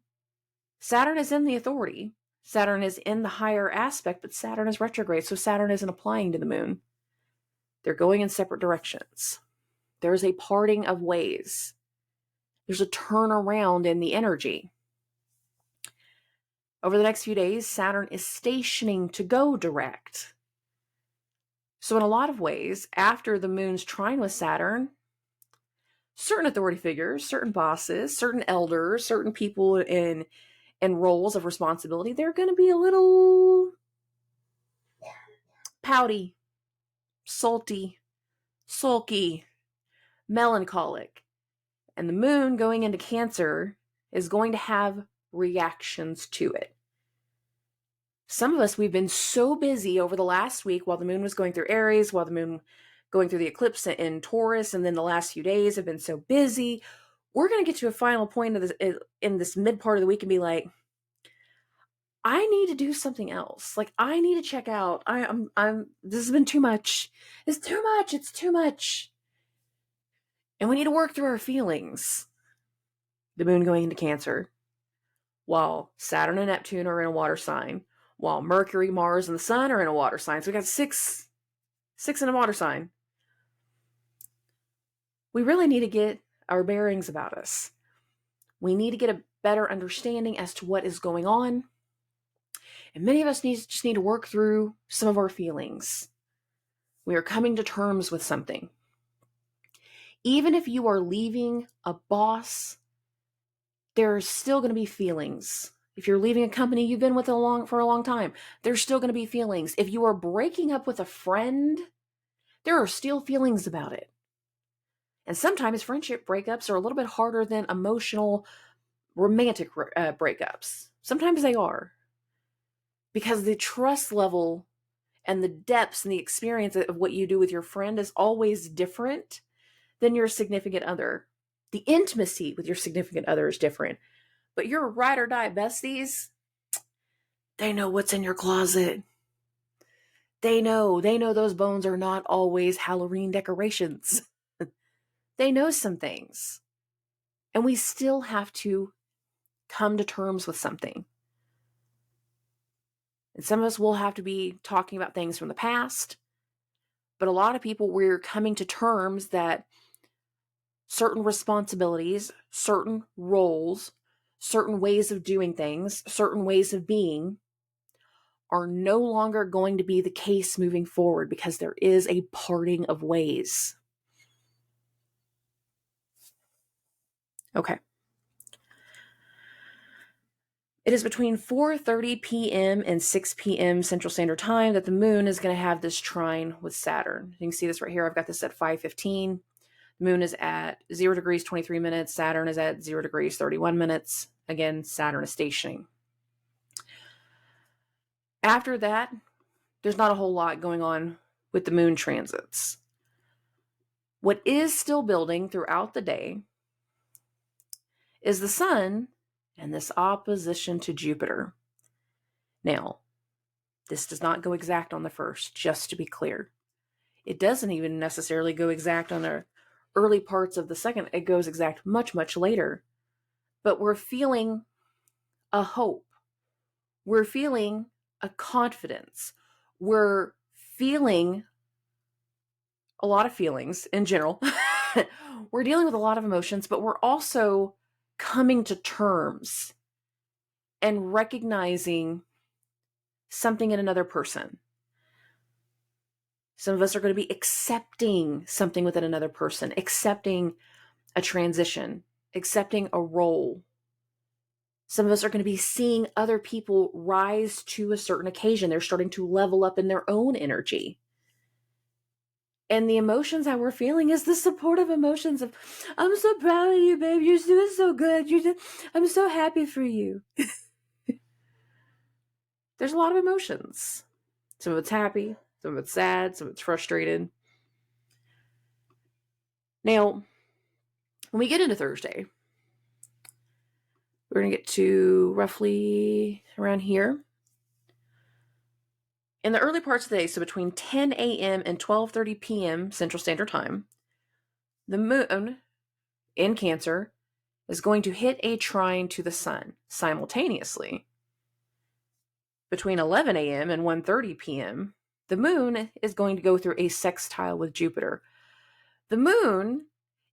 [SPEAKER 1] Saturn is in the authority. Saturn is in the higher aspect, but Saturn is retrograde, so Saturn isn't applying to the moon. They're going in separate directions. There's a parting of ways. There's a turnaround in the energy. Over the next few days, Saturn is stationing to go direct. So in a lot of ways, after the moon's trine with Saturn, certain authority figures, certain bosses, certain elders, certain people in roles of responsibility, they're going to be a little pouty, salty, sulky, melancholic. And the moon going into Cancer is going to have reactions to it. Some of us, we've been so busy over the last week while the moon was going through Aries, while the moon going through the eclipse in Taurus, and then the last few days have been so busy. We're going to get to a final point of this, in this mid part of the week and be like, I need to do something else. Like, I need to check out. This has been too much. It's too much. It's too much. And we need to work through our feelings. The moon going into Cancer, while Saturn and Neptune are in a water sign, while Mercury, Mars, and the Sun are in a water sign. So we got six in a water sign. We really need to get our bearings about us. We need to get a better understanding as to what is going on. And many of us just need to work through some of our feelings. We are coming to terms with something. Even if you are leaving a boss, there's still going to be feelings. If you're leaving a company you've been with for a long time, there's still going to be feelings. If you are breaking up with a friend, there are still feelings about it. And sometimes friendship breakups are a little bit harder than emotional, romantic breakups. Sometimes they are. Because the trust level and the depths and the experience of what you do with your friend is always different than your significant other. The intimacy with your significant other is different. But your ride or die besties, they know what's in your closet. They know those bones are not always Halloween decorations. They know some things. And we still have to come to terms with something. And some of us will have to be talking about things from the past. But a lot of people, we're coming to terms that certain responsibilities, certain roles, certain ways of doing things, certain ways of being are no longer going to be the case moving forward because there is a parting of ways. Okay. It is between 4:30 p.m. and 6 p.m. Central Standard Time that the moon is going to have this trine with Saturn. You can see this right here. I've got this at 5:15. The moon is at 0 degrees 23 minutes. Saturn is at 0 degrees 31 minutes. Again, Saturn is stationing. After that, there's not a whole lot going on with the moon transits. What is still building throughout the day is the sun and this opposition to Jupiter. Now, this does not go exact on the first, just to be clear. It doesn't even necessarily go exact on the early parts of the second. It goes exact much, much later. But we're feeling a hope. We're feeling a confidence. We're feeling a lot of feelings in general. We're dealing with a lot of emotions, but we're also coming to terms and recognizing something in another person. Some of us are going to be accepting something within another person, accepting a transition, accepting a role. Some of us are going to be seeing other people rise to a certain occasion. They're starting to level up in their own energy. And the emotions that we're feeling is the supportive emotions of, I'm so proud of you, babe. You're doing so good. I'm so happy for you. There's a lot of emotions. Some of it's happy, some of it's sad, some of it's frustrated. Now, when we get into Thursday, we're going to get to roughly around here. In the early parts of the day, so between 10 a.m. and 12:30 p.m. Central Standard Time, the moon in Cancer is going to hit a trine to the sun simultaneously. Between 11 a.m. and 1:30 p.m., the moon is going to go through a sextile with Jupiter. The moon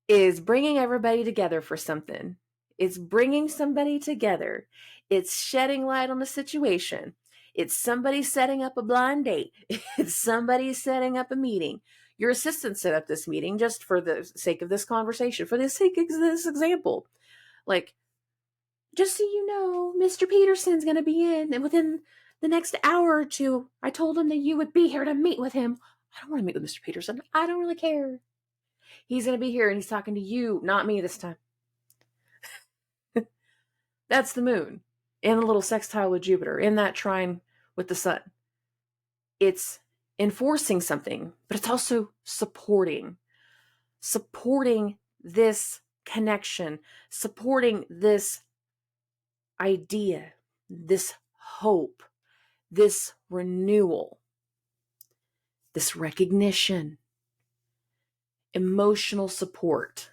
[SPEAKER 1] is bringing everybody together for something. It's bringing somebody together. It's shedding light on the situation. It's somebody setting up a blind date. It's somebody setting up a meeting. Your assistant set up this meeting just for the sake of this conversation, for the sake of this example. Like, just so you know, Mr. Peterson's going to be in, and within the next hour or two, I told him that you would be here to meet with him. I don't want to meet with Mr. Peterson. I don't really care. He's going to be here and he's talking to you, not me this time. That's the moon in a little sextile with Jupiter, in that trine with the sun. It's enforcing something, but it's also supporting this connection, supporting this idea, this hope, this renewal, this recognition, emotional support,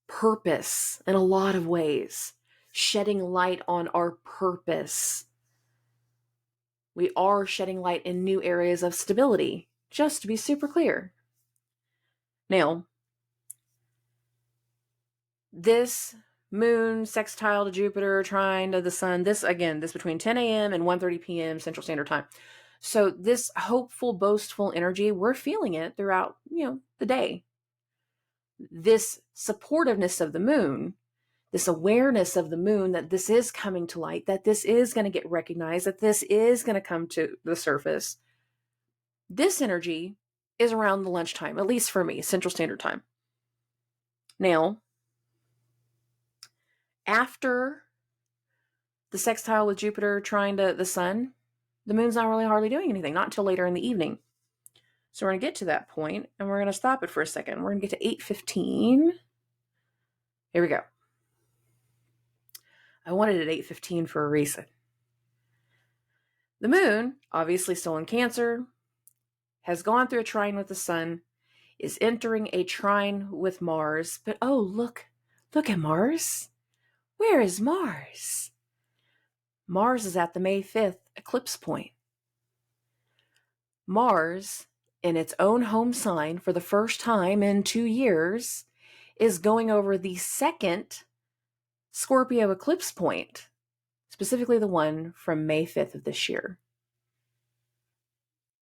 [SPEAKER 1] purpose in a lot of ways, shedding light on our purpose. We are shedding light in new areas of stability, just to be super clear. Now, this moon sextile to Jupiter, trine to the sun, this between 10 a.m. and 1:30 p.m. Central Standard Time. So this hopeful, boastful energy, we're feeling it throughout, the day. This supportiveness of the moon, this awareness of the moon that this is coming to light, that this is going to get recognized, that this is going to come to the surface. This energy is around the lunchtime, at least for me, Central Standard Time. Now, after the sextile with Jupiter trine to the sun, the moon's not really hardly doing anything, not until later in the evening. So we're going to get to that point, and we're going to stop it for a second. We're going to get to 8:15. Here we go. I wanted it at 8:15 for a reason. The moon, obviously still in Cancer, has gone through a trine with the sun, is entering a trine with Mars. But oh, look at Mars. Where is Mars? Mars is at the May 5th eclipse point. Mars, in its own home sign for the first time in 2 years, is going over the second Scorpio eclipse point. specifically the one from May 5th of this year.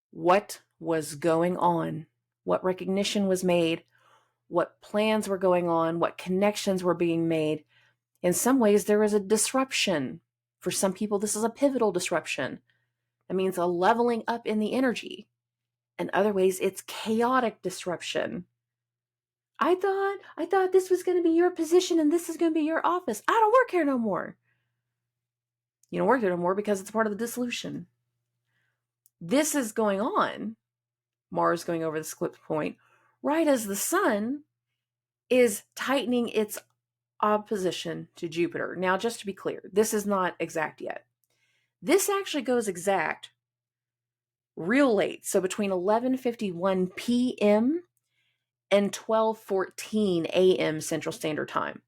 [SPEAKER 1] What was going on? What recognition was made? What plans were going on? What connections were being made? In some ways, there is a disruption. For some people, this is a pivotal disruption. That means a leveling up in the energy. In other ways, it's chaotic disruption. I thought this was going to be your position and this is going to be your office. I don't work here no more. You don't work there no more because it's part of the dissolution. This is going on, Mars going over this eclipse point, right as the sun is tightening its opposition to Jupiter. Now, just to be clear, this is not exact yet. This actually goes exact real late, so between 11:51 p.m. and 12:14 a.m. Central Standard Time.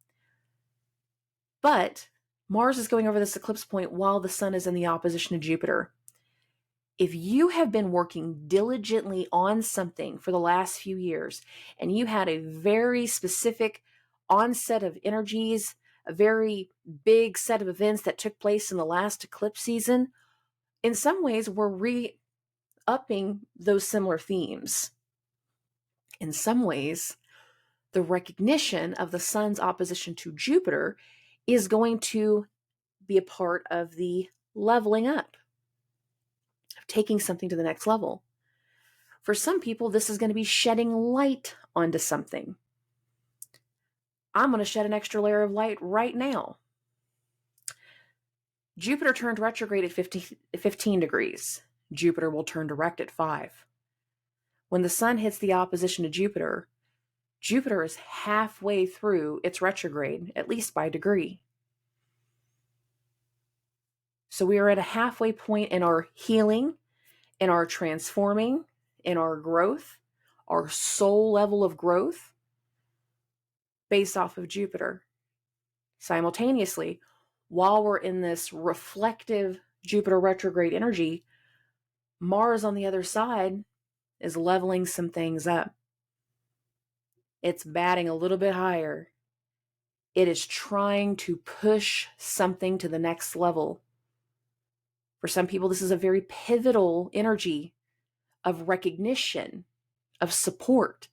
[SPEAKER 1] But Mars is going over this eclipse point while the sun is in the opposition to Jupiter. If you have been working diligently on something for the last few years and you had a very specific onset of energies, a very big set of events that took place in the last eclipse season, in some ways we're re-upping those similar themes. In some ways, the recognition of the sun's opposition to Jupiter is going to be a part of the leveling up, of taking something to the next level. For some people, this is going to be shedding light onto something. I'm going to shed an extra layer of light right now. Jupiter turned retrograde at 15 degrees. Jupiter will turn direct at 5. When the sun hits the opposition to Jupiter, Jupiter is halfway through its retrograde, at least by degree. So we are at a halfway point in our healing, in our transforming, in our growth, our soul level of growth, based off of Jupiter. Simultaneously, while we're in this reflective Jupiter retrograde energy, Mars on the other side is leveling some things up. It's batting a little bit higher. It is trying to push something to the next level. For some people, this is a very pivotal energy of recognition, of support.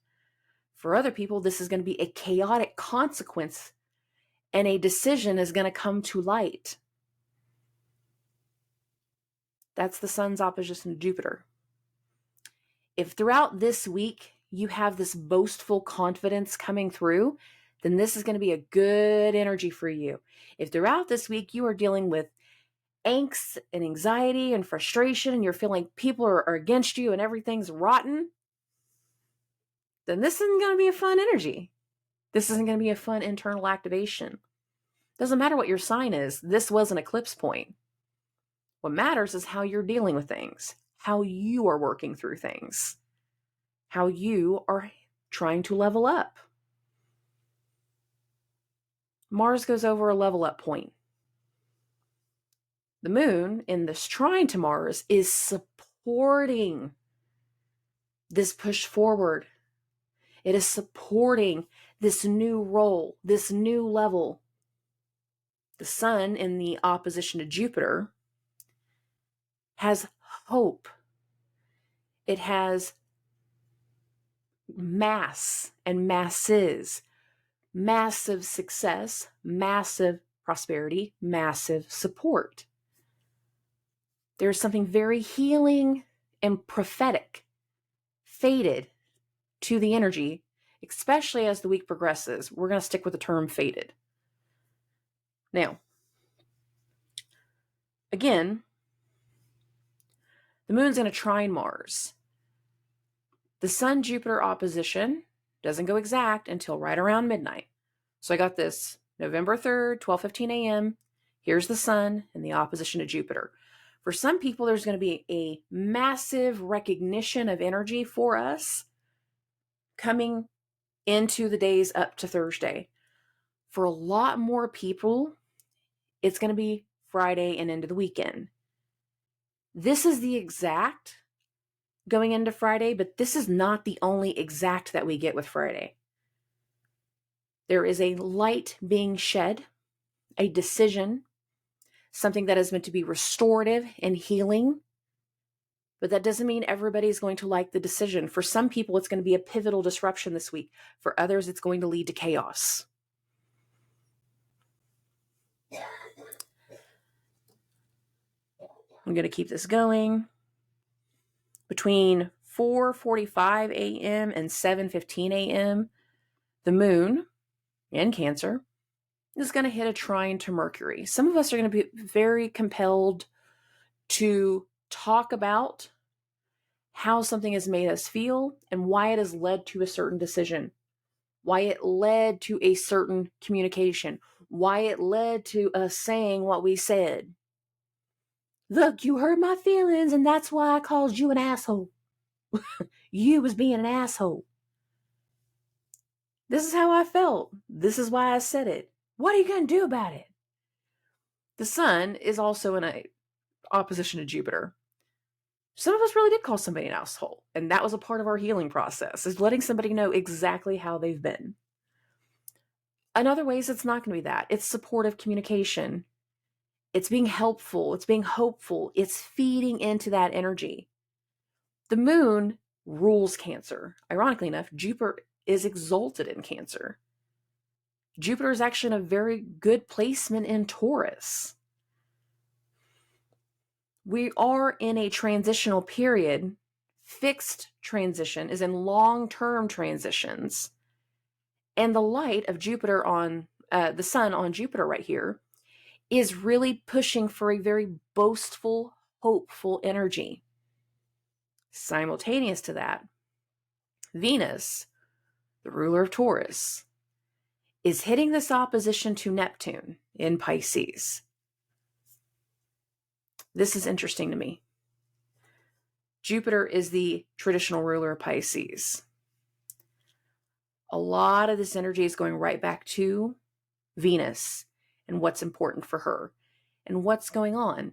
[SPEAKER 1] For other people, this is going to be a chaotic consequence, and a decision is going to come to light. That's the sun's opposition to Jupiter. If throughout this week you have this boastful confidence coming through, then this is going to be a good energy for you. If throughout this week you are dealing with angst and anxiety and frustration and you're feeling people are against you and everything's rotten, then this isn't going to be a fun energy. This isn't going to be a fun internal activation. Doesn't matter what your sign is. This was an eclipse point. What matters is how you're dealing with things, how you are working through things, how you are trying to level up. Mars goes over a level up point. The moon in this trine to Mars is supporting this push forward. It is supporting this new role, this new level. The sun in the opposition to Jupiter has hope. It has mass and masses, massive success, massive prosperity, massive support. There's something very healing and prophetic, fated to the energy, especially as the week progresses. We're going to stick with the term fated. Now, again, the moon's in a trine Mars. The Sun-Jupiter opposition doesn't go exact until right around midnight. So I got this November 3rd, 12:15 a.m. Here's the sun in the opposition to Jupiter. For some people, there's going to be a massive recognition of energy for us coming into the days up to Thursday. For a lot more people, it's going to be Friday and into the weekend. This is the exact going into Friday, but this is not the only exact that we get with Friday. There is a light being shed, a decision something that is meant to be restorative and healing. But that doesn't mean everybody's going to like the decision. For some people, it's going to be a pivotal disruption this week. For others, it's going to lead to chaos. I'm going to keep this going. Between 4:45 a.m. and 7:15 a.m., the moon in Cancer is going to hit a trine to Mercury. Some of us are going to be very compelled to talk about how something has made us feel and why it has led to a certain decision, why it led to a certain communication, why it led to us saying what we said. Look, you hurt my feelings, and that's why I called you an asshole. You was being an asshole. This is how I felt. This is why I said it. What are you going to do about it? The sun is also in a opposition to Jupiter. Some of us really did call somebody an asshole, and that was a part of our healing process, is letting somebody know exactly how they've been. In other ways, it's not going to be that. It's supportive communication. It's being helpful. It's being hopeful. It's feeding into that energy. The moon rules Cancer. Ironically enough, Jupiter is exalted in Cancer. Jupiter is actually in a very good placement in Taurus. We are in a transitional period. Fixed transition is in long-term transitions. And the light of Jupiter on the sun on Jupiter right here is really pushing for a very boastful, hopeful energy. Simultaneous to that, Venus, the ruler of Taurus, is hitting this opposition to Neptune in Pisces. This is interesting to me. Jupiter is the traditional ruler of Pisces. A lot of this energy is going right back to Venus and what's important for her and what's going on.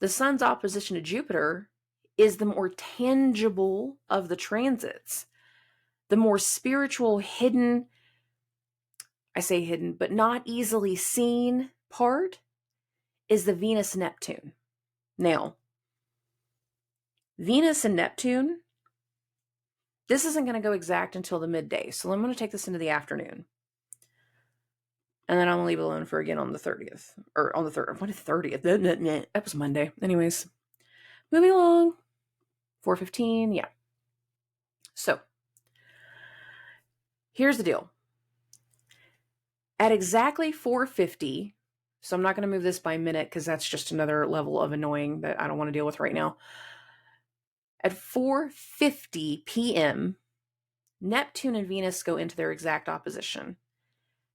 [SPEAKER 1] The sun's opposition to Jupiter is the more tangible of the transits. The more spiritual, hidden, I say hidden, but not easily seen part is the Venus-Neptune. Now, Venus and Neptune, this isn't going to go exact until the midday, so I'm going to take this into the afternoon. And then I'm going to leave it alone for again on the 30th. Or on the 3rd. What is 30th? That was Monday. Anyways, moving along. 4:15, yeah. So, here's the deal. At exactly 4:50, so I'm not going to move this by minute because that's just another level of annoying that I don't want to deal with right now. At 4:50 p.m., Neptune and Venus go into their exact opposition.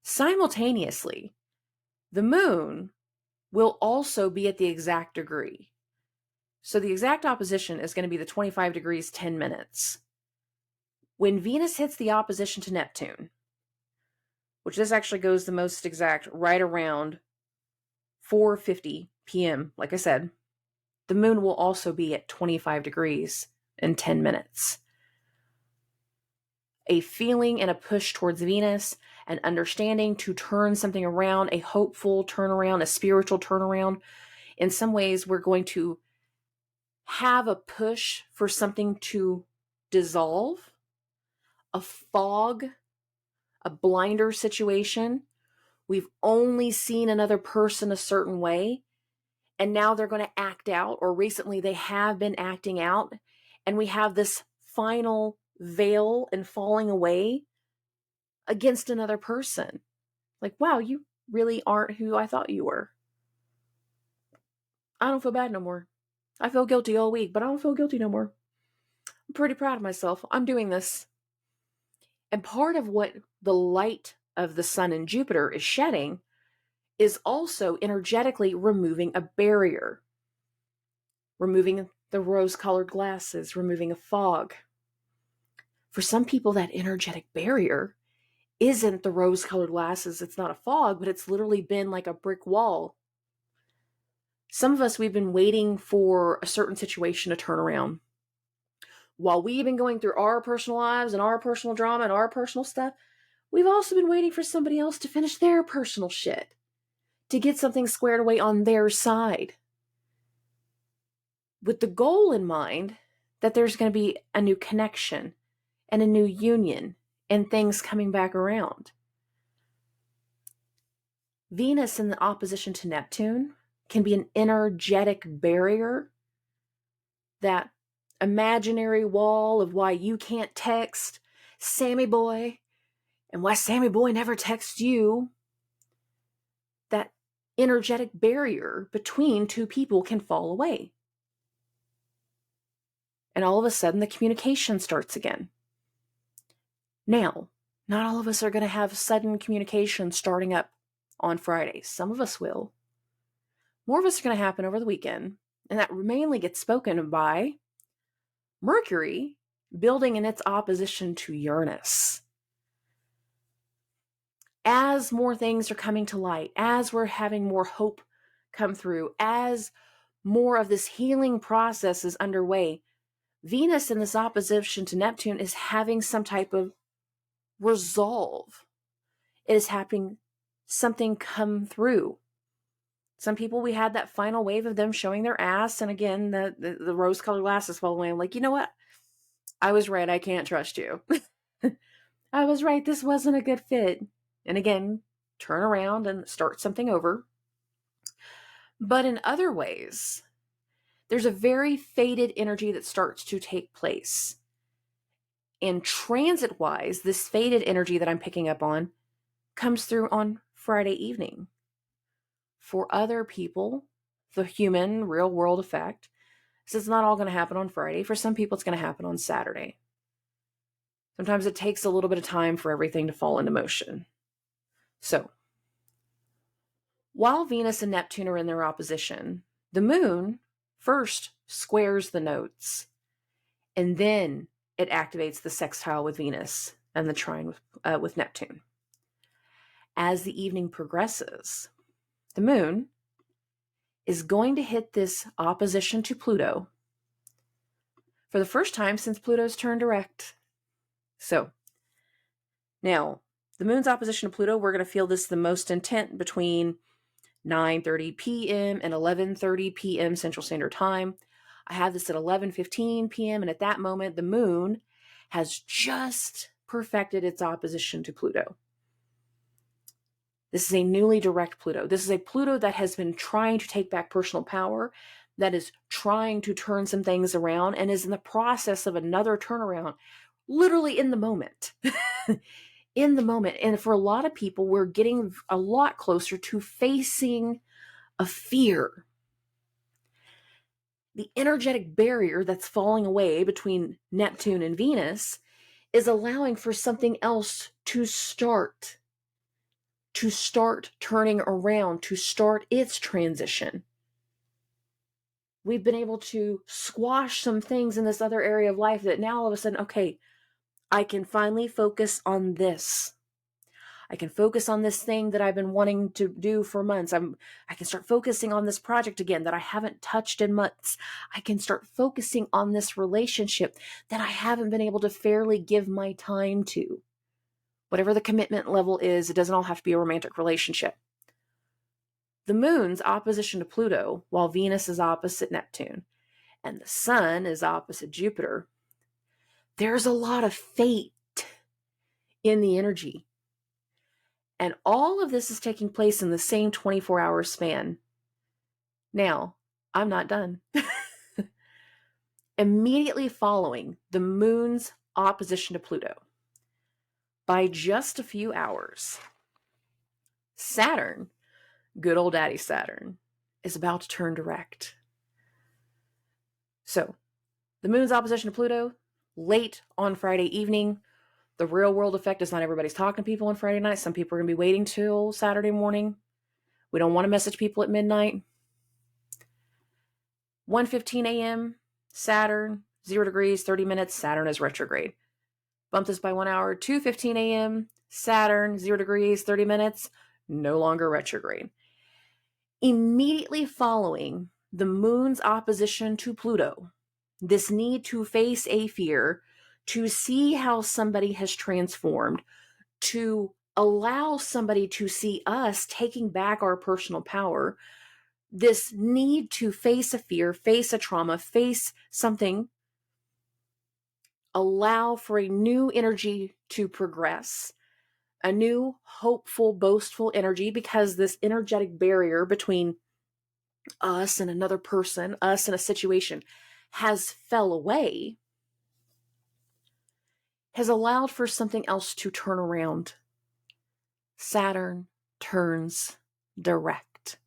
[SPEAKER 1] Simultaneously, the moon will also be at the exact degree. So the exact opposition is going to be the 25 degrees, 10 minutes. When Venus hits the opposition to Neptune, which this actually goes the most exact right around 4:50 p.m., like I said, the moon will also be at 25 degrees in 10 minutes. A feeling and a push towards Venus, an understanding to turn something around, a hopeful turnaround, a spiritual turnaround. In some ways, we're going to have a push for something to dissolve, a fog, a blinder situation. We've only seen another person a certain way, and now they're going to act out, or recently they have been acting out, and we have this final veil and falling away against another person. Like, wow, you really aren't who I thought you were. I don't feel bad no more. I feel guilty all week, but I don't feel guilty no more. I'm pretty proud of myself. I'm doing this. And part of what the light of the sun and Jupiter is shedding is also energetically removing a barrier, removing the rose-colored glasses, removing a fog. For some people, that energetic barrier isn't the rose-colored glasses. It's not a fog, but it's literally been like a brick wall. Some of us, we've been waiting for a certain situation to turn around. While we've been going through our personal lives and our personal drama and our personal stuff, we've also been waiting for somebody else to finish their personal shit, to get something squared away on their side, with the goal in mind that there's going to be a new connection and a new union and things coming back around. Venus in the opposition to Neptune can be an energetic barrier, that imaginary wall of why you can't text Sammy Boy and why Sammy Boy never texts you. That energetic barrier between two people can fall away. And all of a sudden, the communication starts again. Now, not all of us are going to have sudden communication starting up on Friday. Some of us will. More of us are going to happen over the weekend, and that mainly gets spoken by Mercury building in its opposition to Uranus. As more things are coming to light, as we're having more hope come through, as more of this healing process is underway, Venus in this opposition to Neptune is having some type of resolve. It is having something come through. Some people, we had that final wave of them showing their ass, and again, the rose-colored glasses fall away. I'm like, you know what? I was right. I can't trust you. I was right. This wasn't a good fit. And again, turn around and start something over. But in other ways, there's a very fated energy that starts to take place. And transit-wise, this fated energy that I'm picking up on comes through on Friday evening. For other people, the human real-world effect, so it's not all going to happen on Friday. For some people, it's going to happen on Saturday. Sometimes it takes a little bit of time for everything to fall into motion. So, while Venus and Neptune are in their opposition, the moon first squares the notes, and then it activates the sextile with Venus and the trine with Neptune. As the evening progresses, the moon is going to hit this opposition to Pluto for the first time since Pluto's turned direct. So, now, the moon's opposition to Pluto, we're going to feel this the most intent between 9:30 p.m. and 11:30 p.m. Central Standard Time. I have this at 11:15 p.m. and at that moment, the moon has just perfected its opposition to Pluto. This is a newly direct Pluto. This is a Pluto that has been trying to take back personal power, that is trying to turn some things around, and is in the process of another turnaround, literally in the moment. In the moment. And for a lot of people, we're getting a lot closer to facing a fear. The energetic barrier that's falling away between Neptune and Venus is allowing for something else to start turning around, to start its transition. We've been able to squash some things in this other area of life that now all of a sudden, okay, I can finally focus on this. I can focus on this thing that I've been wanting to do for months. I can start focusing on this project again that I haven't touched in months. I can start focusing on this relationship that I haven't been able to fairly give my time to. Whatever the commitment level is, it doesn't all have to be a romantic relationship. The moon's opposition to Pluto, while Venus is opposite Neptune, and the sun is opposite Jupiter, there's a lot of fate in the energy. And all of this is taking place in the same 24-hour span. Now, I'm not done. Immediately following the moon's opposition to Pluto, by just a few hours, Saturn, good old daddy Saturn, is about to turn direct. So, the moon's opposition to Pluto, late on Friday evening. The real world effect is not everybody's talking to people on Friday night. Some people are going to be waiting till Saturday morning. We don't want to message people at midnight. 1:15 a.m., Saturn, 0 degrees, 30 minutes, Saturn is retrograde. Bump this by 1 hour, 2:15 a.m., Saturn, 0 degrees, 30 minutes, no longer retrograde. Immediately following the moon's opposition to Pluto, this need to face a fear, to see how somebody has transformed, to allow somebody to see us taking back our personal power, this need to face a fear, face a trauma, face something, allow for a new energy to progress, a new hopeful, boastful energy, because this energetic barrier between us and another person, us and a situation, has fell away, has allowed for something else to turn around. Saturn turns direct.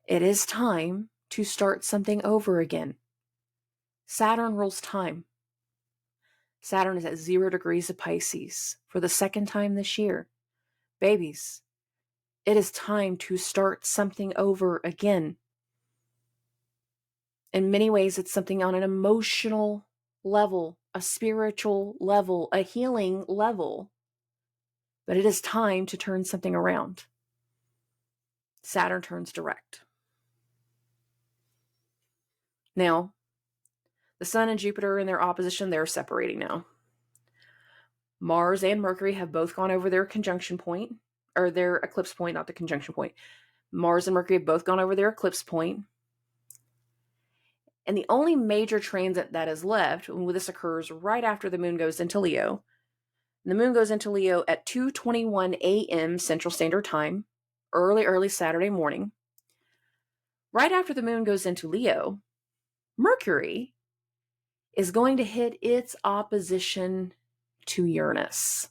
[SPEAKER 1] It is time to start something over again. Saturn rules time. Saturn is at 0 degrees of Pisces for the second time this year. Babies, it is time to start something over again. In many ways, it's something on an emotional level, a spiritual level, a healing level. But it is time to turn something around. Saturn turns direct. Now, the Sun and Jupiter in their opposition, they're separating now. Mars and Mercury have both gone over their conjunction point, or their eclipse point, not the conjunction point. Mars and Mercury have both gone over their eclipse point. And the only major transit that is left, when this occurs right after the moon goes into Leo. The moon goes into Leo at 2:21 a.m. Central Standard Time, early Saturday morning. Right after the moon goes into Leo, Mercury is going to hit its opposition to Uranus.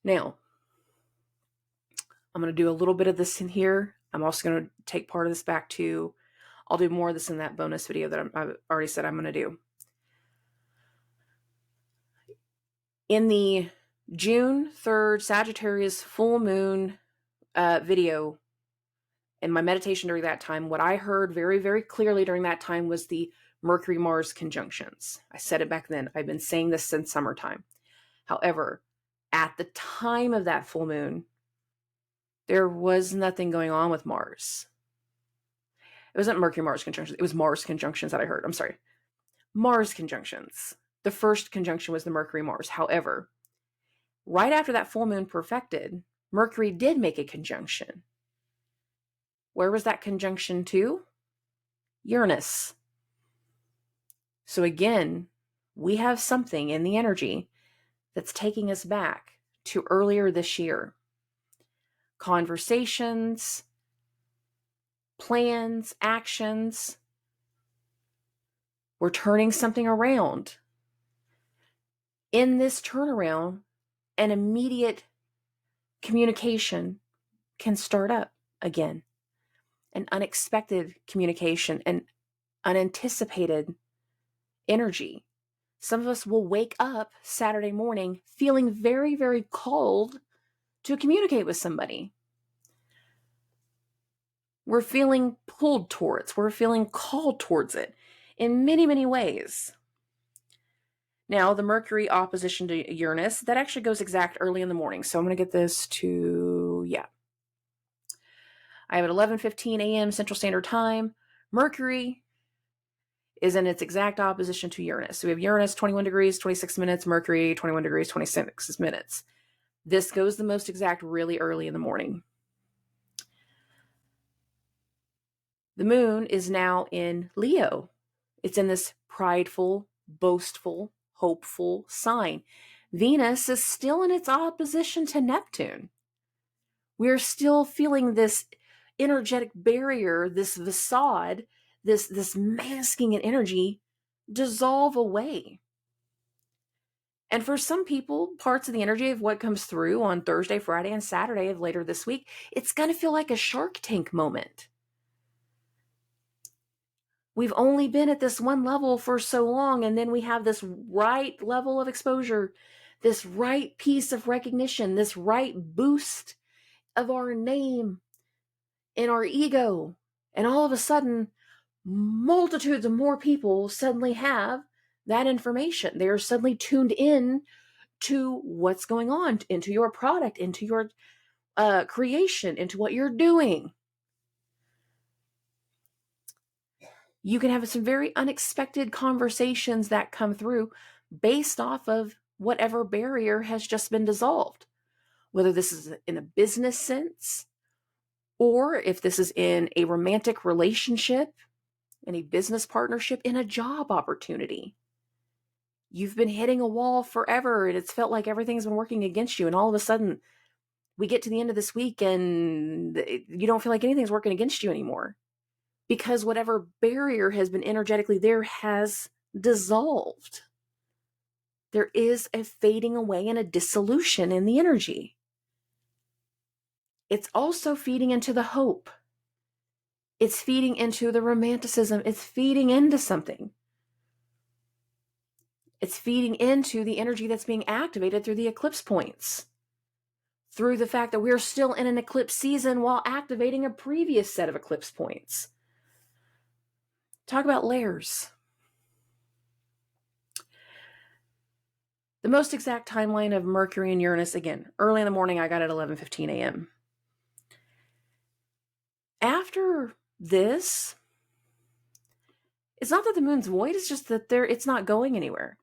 [SPEAKER 1] Now, I'm going to do a little bit of this in here. I'm also going to take part of this back to, I'll do more of this in that bonus video that I've already said I'm going to do. In the June 3rd Sagittarius full moon video, in my meditation during that time, what I heard very, very clearly during that time was the Mercury-Mars conjunctions. I said it back then. I've been saying this since summertime. However, at the time of that full moon, there was nothing going on with Mars. It wasn't Mercury-Mars conjunctions. It was Mars conjunctions that I heard. I'm sorry. Mars conjunctions. The first conjunction was the Mercury-Mars. However, right after that full moon perfected, Mercury did make a conjunction. Where was that conjunction to? Uranus. So again, we have something in the energy that's taking us back to earlier this year. Conversations, plans, actions. We're turning something around. In this turnaround, an immediate communication can start up again. An unexpected communication, an unanticipated energy. Some of us will wake up Saturday morning feeling very, very called to communicate with somebody. We're feeling pulled towards, we're feeling called towards it in many, many ways. Now, the Mercury opposition to Uranus, that actually goes exact early in the morning. So I'm going to get this to, I have at 11:15 a.m. Central Standard Time. Mercury is in its exact opposition to Uranus. So we have Uranus 21 degrees, 26 minutes, Mercury 21 degrees, 26 minutes. This goes the most exact really early in the morning. The moon is now in Leo. It's in this prideful, boastful, hopeful sign. Venus is still in its opposition to Neptune. We're still feeling this energetic barrier, this facade, this masking and energy dissolve away. And for some people, parts of the energy of what comes through on Thursday, Friday, and Saturday of later this week, it's going to feel like a Shark Tank moment. We've only been at this one level for so long, and then we have this right level of exposure, this right piece of recognition, this right boost of our name and our ego. And all of a sudden, multitudes of more people suddenly have that information. They are suddenly tuned in to what's going on, into your product, into your creation, into what you're doing. You can have some very unexpected conversations that come through based off of whatever barrier has just been dissolved. Whether this is in a business sense, or if this is in a romantic relationship, in a business partnership, in a job opportunity. You've been hitting a wall forever and it's felt like everything's been working against you. And all of a sudden, we get to the end of this week and you don't feel like anything's working against you anymore. Because whatever barrier has been energetically there has dissolved. There is a fading away and a dissolution in the energy. It's also feeding into the hope. It's feeding into the romanticism. It's feeding into something. It's feeding into the energy that's being activated through the eclipse points. Through the fact that we're still in an eclipse season while activating a previous set of eclipse points. Talk about layers. The most exact timeline of Mercury and Uranus, again, early in the morning, I got at 11:15 a.m. After this, it's not that the moon's void, it's just that it's not going anywhere.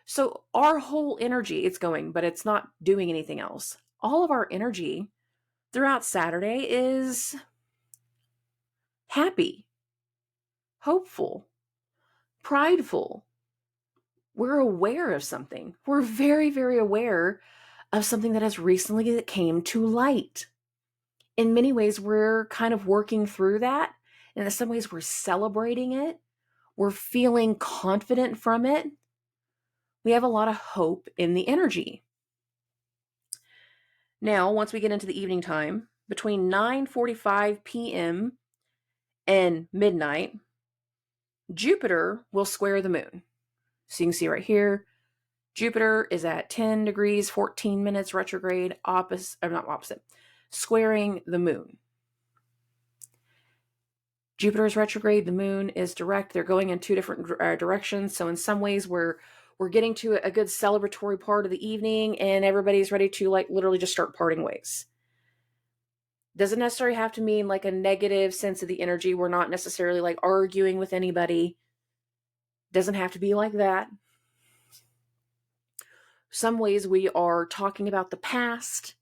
[SPEAKER 1] So our whole energy, it's going, but it's not doing anything else. All of our energy throughout Saturday is happy, hopeful, prideful. We're aware of something. We're very, very aware of something that has recently came to light. In many ways, we're kind of working through that. And in some ways, we're celebrating it. We're feeling confident from it. We have a lot of hope in the energy. Now, once we get into the evening time, between 9:45 p.m. and midnight, Jupiter will square the moon. So you can see right here, Jupiter is at 10 degrees, 14 minutes retrograde, squaring the moon. Jupiter is retrograde, the moon is direct. They're going in two different directions. So in some ways, we're getting to a good celebratory part of the evening and everybody's ready to literally just start parting ways. Doesn't necessarily have to mean a negative sense of the energy. We're not necessarily arguing with anybody. Doesn't have to be like that. Some ways we are talking about the past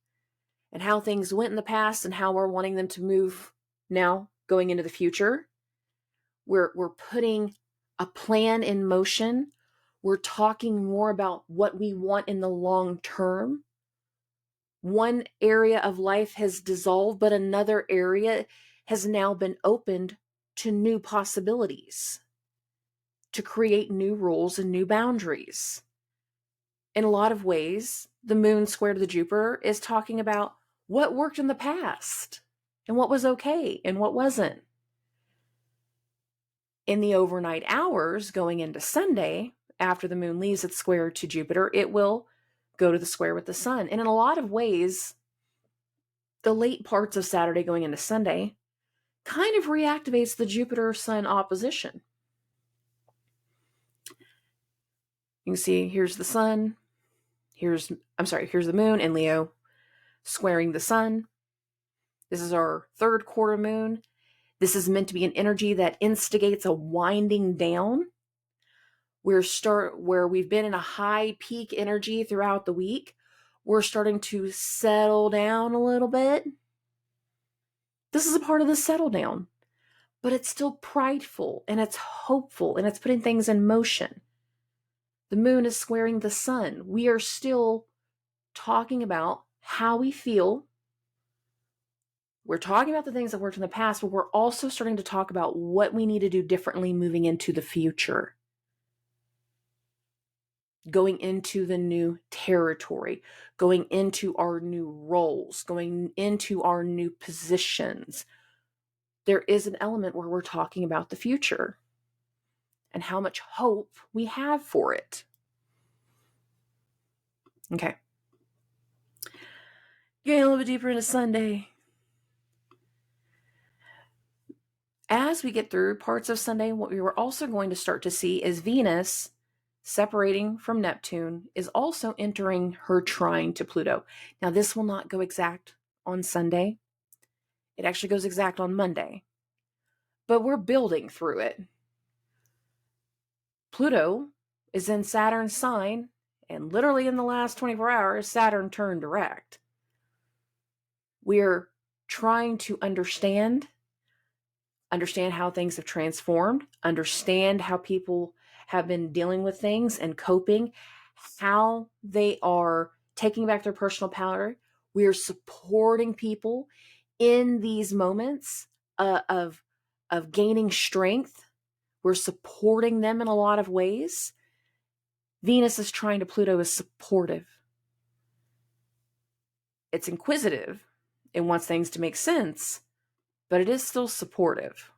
[SPEAKER 1] and how things went in the past and how we're wanting them to move now going into the future. We're putting a plan in motion. We're talking more about what we want in the long term. One area of life has dissolved, but another area has now been opened to new possibilities, to create new rules and new boundaries. In a lot of ways, the moon square to the Jupiter is talking about what worked in the past and what was okay and what wasn't. In the overnight hours going into Sunday, after the moon leaves its square to Jupiter, it will go to the square with the sun. And in a lot of ways, the late parts of Saturday going into Sunday kind of reactivates the Jupiter-Sun opposition. You can see here's the sun, here's the moon in Leo squaring the sun. This is our third quarter moon. This is meant to be an energy that instigates a winding down. Where we've been in a high peak energy throughout the week, we're starting to settle down a little bit. This is a part of the settle down, but it's still prideful and it's hopeful and it's putting things in motion. The moon is squaring the sun. We are still talking about how we feel. We're talking about the things that worked in the past, but we're also starting to talk about what we need to do differently moving into the future. Going into the new territory, going into our new roles, going into our new positions. There is an element where we're talking about the future and how much hope we have for it. Okay. Getting a little bit deeper into Sunday. As we get through parts of Sunday, what we were also going to start to see is Venus separating from Neptune is also entering her trine to Pluto. Now, this will not go exact on Sunday. It actually goes exact on Monday. But we're building through it. Pluto is in Saturn's sign, And literally in the last 24 hours, Saturn turned direct. We're trying to understand how things have transformed, understand how people have been dealing with things and coping, how they are taking back their personal power. We are supporting people in these moments of gaining strength. We're supporting them in a lot of ways. Venus is trying to Pluto is supportive. It's inquisitive. It wants things to make sense, but it is still supportive.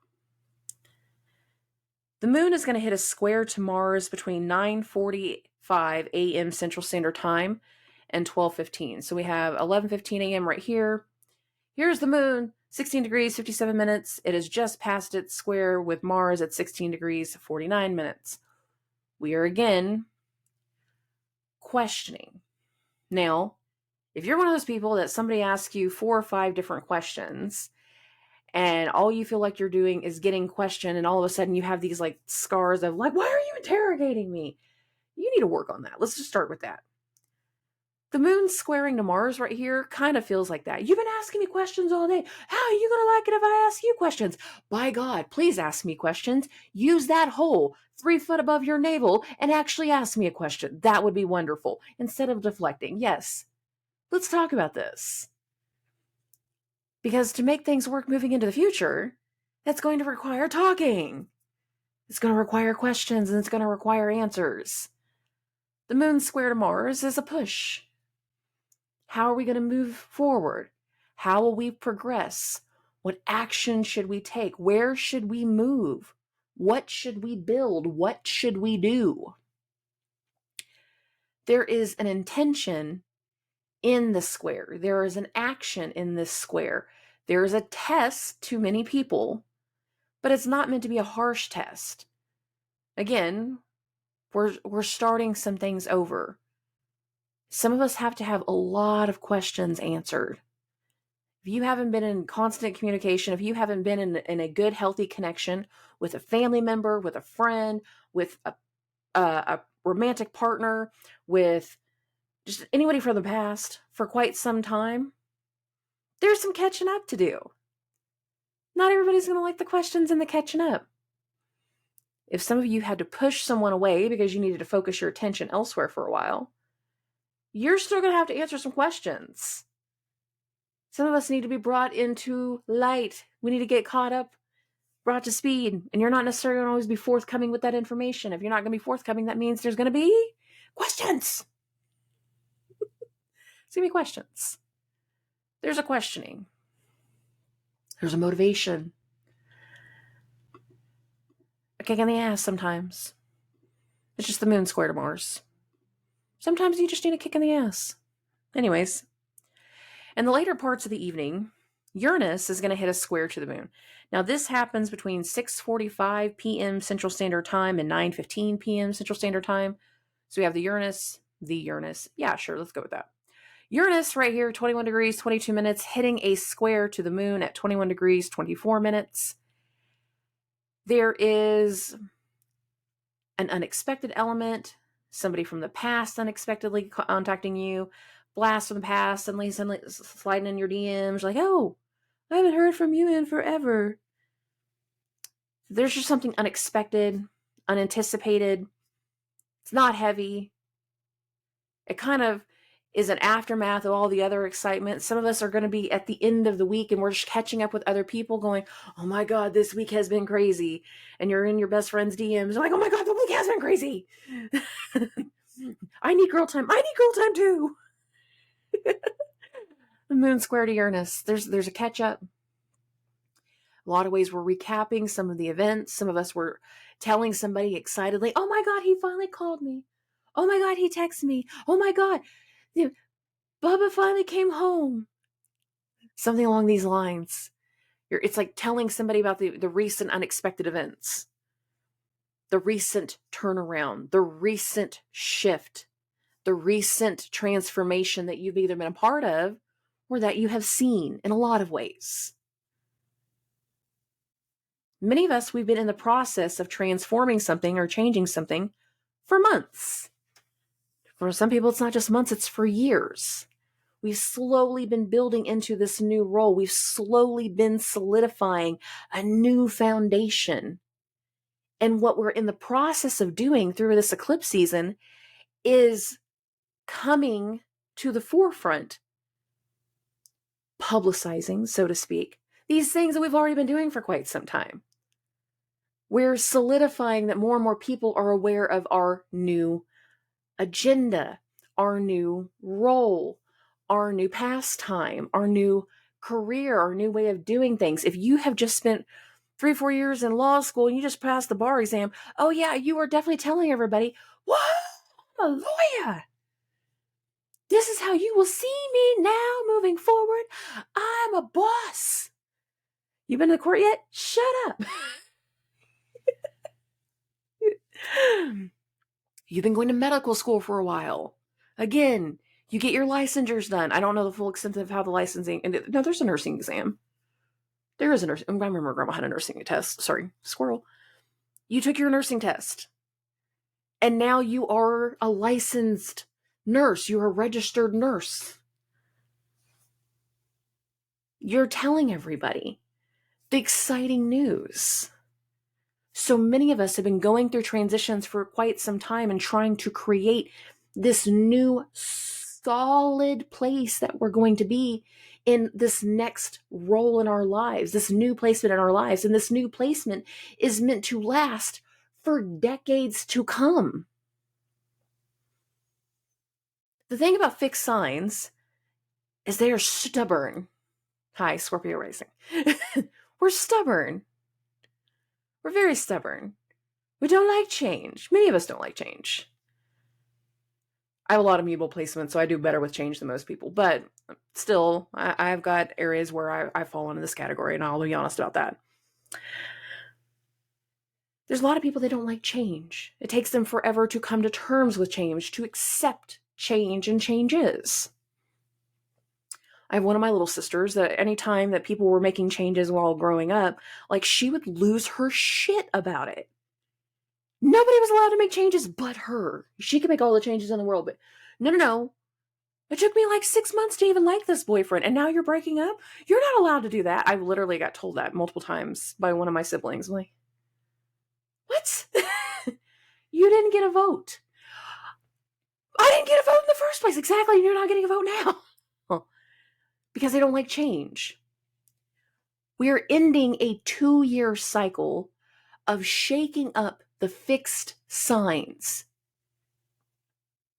[SPEAKER 1] The moon is going to hit a square to Mars between 9:45 a.m. Central Standard Time and 12:15. So we have 11:15 a.m. right here. Here's the moon, 16 degrees, 57 minutes. It has just passed its square with Mars at 16 degrees, 49 minutes. We are again questioning. Now, if you're one of those people that somebody asks you 4 or 5 different questions and all you feel like you're doing is getting questioned, and all of a sudden you have these like scars of like, why are you interrogating me? You need to work on that. Let's just start with that. The moon squaring to Mars right here kind of feels like that. You've been asking me questions all day. How are you going to like it if I ask you questions? By God, please ask me questions. Use that hole 3 foot above your navel and actually ask me a question. That would be wonderful. Instead of deflecting. Yes, let's talk about this. Because to make things work moving into the future, that's going to require talking. It's going to require questions and it's going to require answers. The moon square to Mars is a push. How are we going to move forward? How will we progress? What action should we take? Where should we move? What should we build? What should we do? There is an intention in the square. There is an action in this square. There is a test to many people, but it's not meant to be a harsh test. Again, we're starting some things over. Some of us have to have a lot of questions answered. If you haven't been in constant communication, if you haven't been in a good, healthy connection with a family member, with a friend, with a romantic partner, with just anybody from the past for quite some time, there's some catching up to do. Not everybody's going to like the questions and the catching up. If some of you had to push someone away because you needed to focus your attention elsewhere for a while, you're still going to have to answer some questions. Some of us need to be brought into light. We need to get caught up, brought to speed. And you're not necessarily going to always be forthcoming with that information. If you're not going to be forthcoming, that means there's going to be questions. It's going to be questions. There's a questioning. There's a motivation. A kick in the ass sometimes. It's just the moon square to Mars. Sometimes you just need a kick in the ass. Anyways, in the later parts of the evening, Uranus is going to hit a square to the moon. Now, this happens between 6:45 p.m. Central Standard Time and 9:15 p.m. Central Standard Time. So we have the Uranus. Yeah, sure, let's go with that. Uranus right here, 21 degrees, 22 minutes, hitting a square to the moon at 21 degrees, 24 minutes. There is an unexpected element, somebody from the past unexpectedly contacting you, blast from the past, suddenly sliding in your DMs, like, oh, I haven't heard from you in forever. There's just something unexpected, unanticipated. It's not heavy. It kind of is an aftermath of all the other excitement. Some of us are going to be at the end of the week and we're just catching up with other people going, oh my God, this week has been crazy. And you're in your best friend's DMs. You're like, oh my God, the week has been crazy. I need girl time. I need girl time too. The moon square to Uranus. There's a catch up. A lot of ways we're recapping some of the events. Some of us were telling somebody excitedly, oh my God, he finally called me. Oh my God, he texted me. Oh my God, Bubba finally came home. Something along these lines. It's like telling somebody about the recent unexpected events. The recent turnaround. The recent shift. The recent transformation that you've either been a part of or that you have seen in a lot of ways. Many of us, we've been in the process of transforming something or changing something for months, For some people, it's not just months, it's for years. We've slowly been building into this new role. We've slowly been solidifying a new foundation. And what we're in the process of doing through this eclipse season is coming to the forefront, publicizing, so to speak, these things that we've already been doing for quite some time. We're solidifying that more and more people are aware of our new agenda, our new role, our new pastime, our new career, our new way of doing things. If you have just spent 3-4 years in law school and you just passed the bar exam, oh yeah, you are definitely telling everybody, "Whoa, I'm a lawyer. This is how you will see me now moving forward. I'm a boss. You been to court yet? Shut up." You've been going to medical school for a while. Again, you get your licensures done. I don't know the full extent of how the licensing, and no, there's a nursing exam. There is a nursing. I remember Grandma had a nursing test. Sorry, squirrel. You took your nursing test. And now you are a licensed nurse. You're a registered nurse. You're telling everybody the exciting news. So many of us have been going through transitions for quite some time and trying to create this new solid place that we're going to be in this next role in our lives, this new placement in our lives. And this new placement is meant to last for decades to come. The thing about fixed signs is they are stubborn. Hi, Scorpio rising. We're stubborn. We're very stubborn. We don't like change. Many of us don't like change. I have a lot of mutable placements, so I do better with change than most people. But still, I've got areas where I fall into this category, and I'll be honest about that. There's a lot of people that don't like change. It takes them forever to come to terms with change, to accept change and changes. I have one of my little sisters that any time that people were making changes while growing up, like she would lose her shit about it. Nobody was allowed to make changes but her. She could make all the changes in the world, but no. It took me like 6 months to even like this boyfriend, and now you're breaking up? You're not allowed to do that. I literally got told that multiple times by one of my siblings. I'm like, what? You didn't get a vote. I didn't get a vote in the first place. Exactly. You're not getting a vote now. Because they don't like change. We are ending a 2-year cycle of shaking up the fixed signs.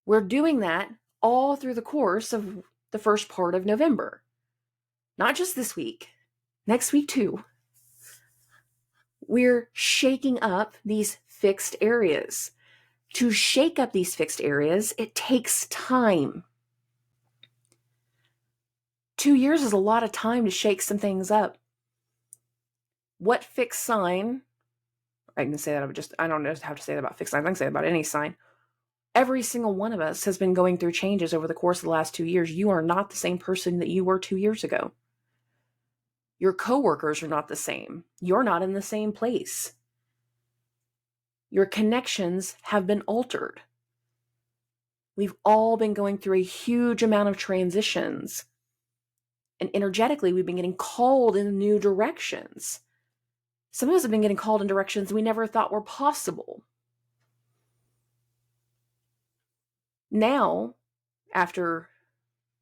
[SPEAKER 1] We're doing that all through the course of the first part of November. Not just this week, next week too. We're shaking up these fixed areas. To shake up these fixed areas, it takes time. 2 years is a lot of time to shake some things up. What fixed sign, I can say that, I don't know how to say that about fixed signs. I can say that about any sign. Every single one of us has been going through changes over the course of the last 2 years. You are not the same person that you were 2 years ago. Your coworkers are not the same. You're not in the same place. Your connections have been altered. We've all been going through a huge amount of transitions. And energetically, we've been getting called in new directions. Some of us have been getting called in directions we never thought were possible. Now, after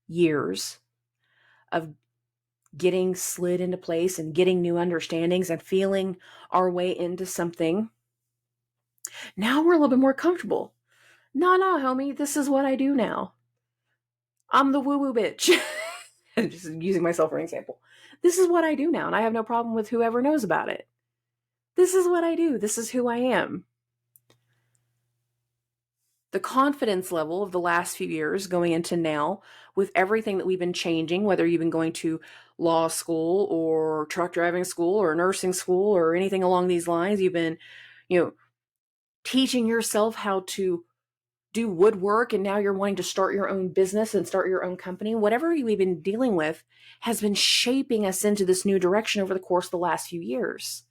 [SPEAKER 1] years of getting slid into place and getting new understandings and feeling our way into something, now we're a little bit more comfortable. No, homie, this is what I do now. I'm the woo-woo bitch. Just using myself for an example. This is what I do now, and I have no problem with whoever knows about it. This is what I do. This is who I am. The confidence level of the last few years going into now, with everything that we've been changing, whether you've been going to law school or truck driving school or nursing school or anything along these lines, you've been, teaching yourself how to do woodwork, and now you're wanting to start your own business and start your own company. Whatever we've been dealing with has been shaping us into this new direction over the course of the last few years.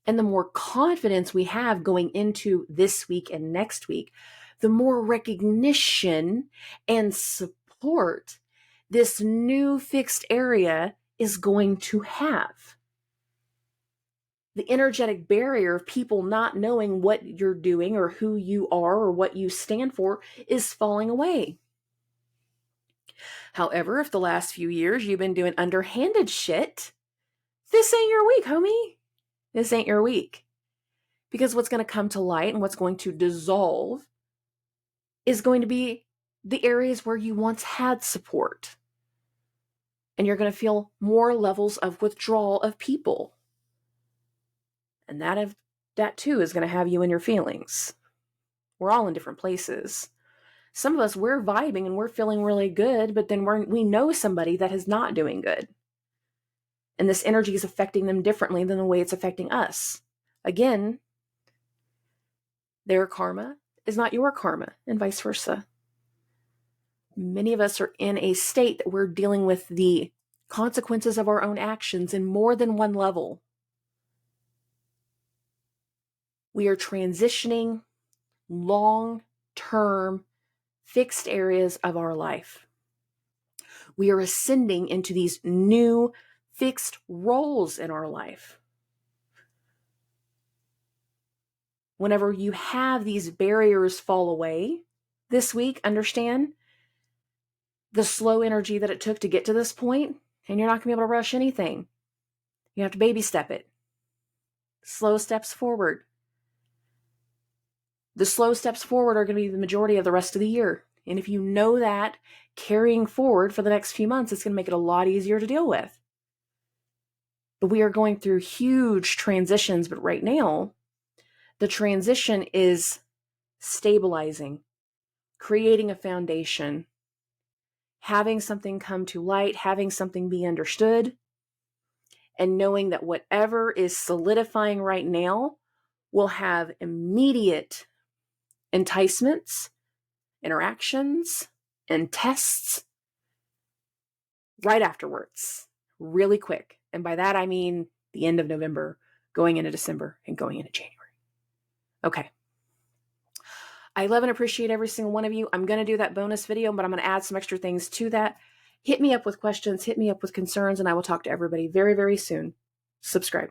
[SPEAKER 1] And the more confidence we have going into this week and next week, the more recognition and support this new fixed area is going to have. The energetic barrier of people not knowing what you're doing or who you are or what you stand for is falling away. However, if the last few years you've been doing underhanded shit, this ain't your week, homie. This ain't your week. Because what's going to come to light and what's going to dissolve is going to be the areas where you once had support. And you're going to feel more levels of withdrawal of people. And that too is going to have you in your feelings. We're all in different places. Some of us, we're vibing and we're feeling really good, but then we know somebody that is not doing good. And this energy is affecting them differently than the way it's affecting us. Again, their karma is not your karma, and vice versa. Many of us are in a state that we're dealing with the consequences of our own actions in more than one level. We are transitioning long-term fixed areas of our life. We are ascending into these new fixed roles in our life. Whenever you have these barriers fall away this week, understand the slow energy that it took to get to this point, and you're not going to be able to rush anything. You have to baby step it. Slow steps forward. The slow steps forward are going to be the majority of the rest of the year. And if you know that, carrying forward for the next few months, it's going to make it a lot easier to deal with. But we are going through huge transitions. But right now, the transition is stabilizing, creating a foundation, having something come to light, having something be understood, and knowing that whatever is solidifying right now will have immediate enticements, interactions, and tests right afterwards, really quick. And by that, I mean the end of November, going into December, and going into January. Okay. I love and appreciate every single one of you. I'm going to do that bonus video, but I'm going to add some extra things to that. Hit me up with questions, hit me up with concerns, and I will talk to everybody very, very soon. Subscribe.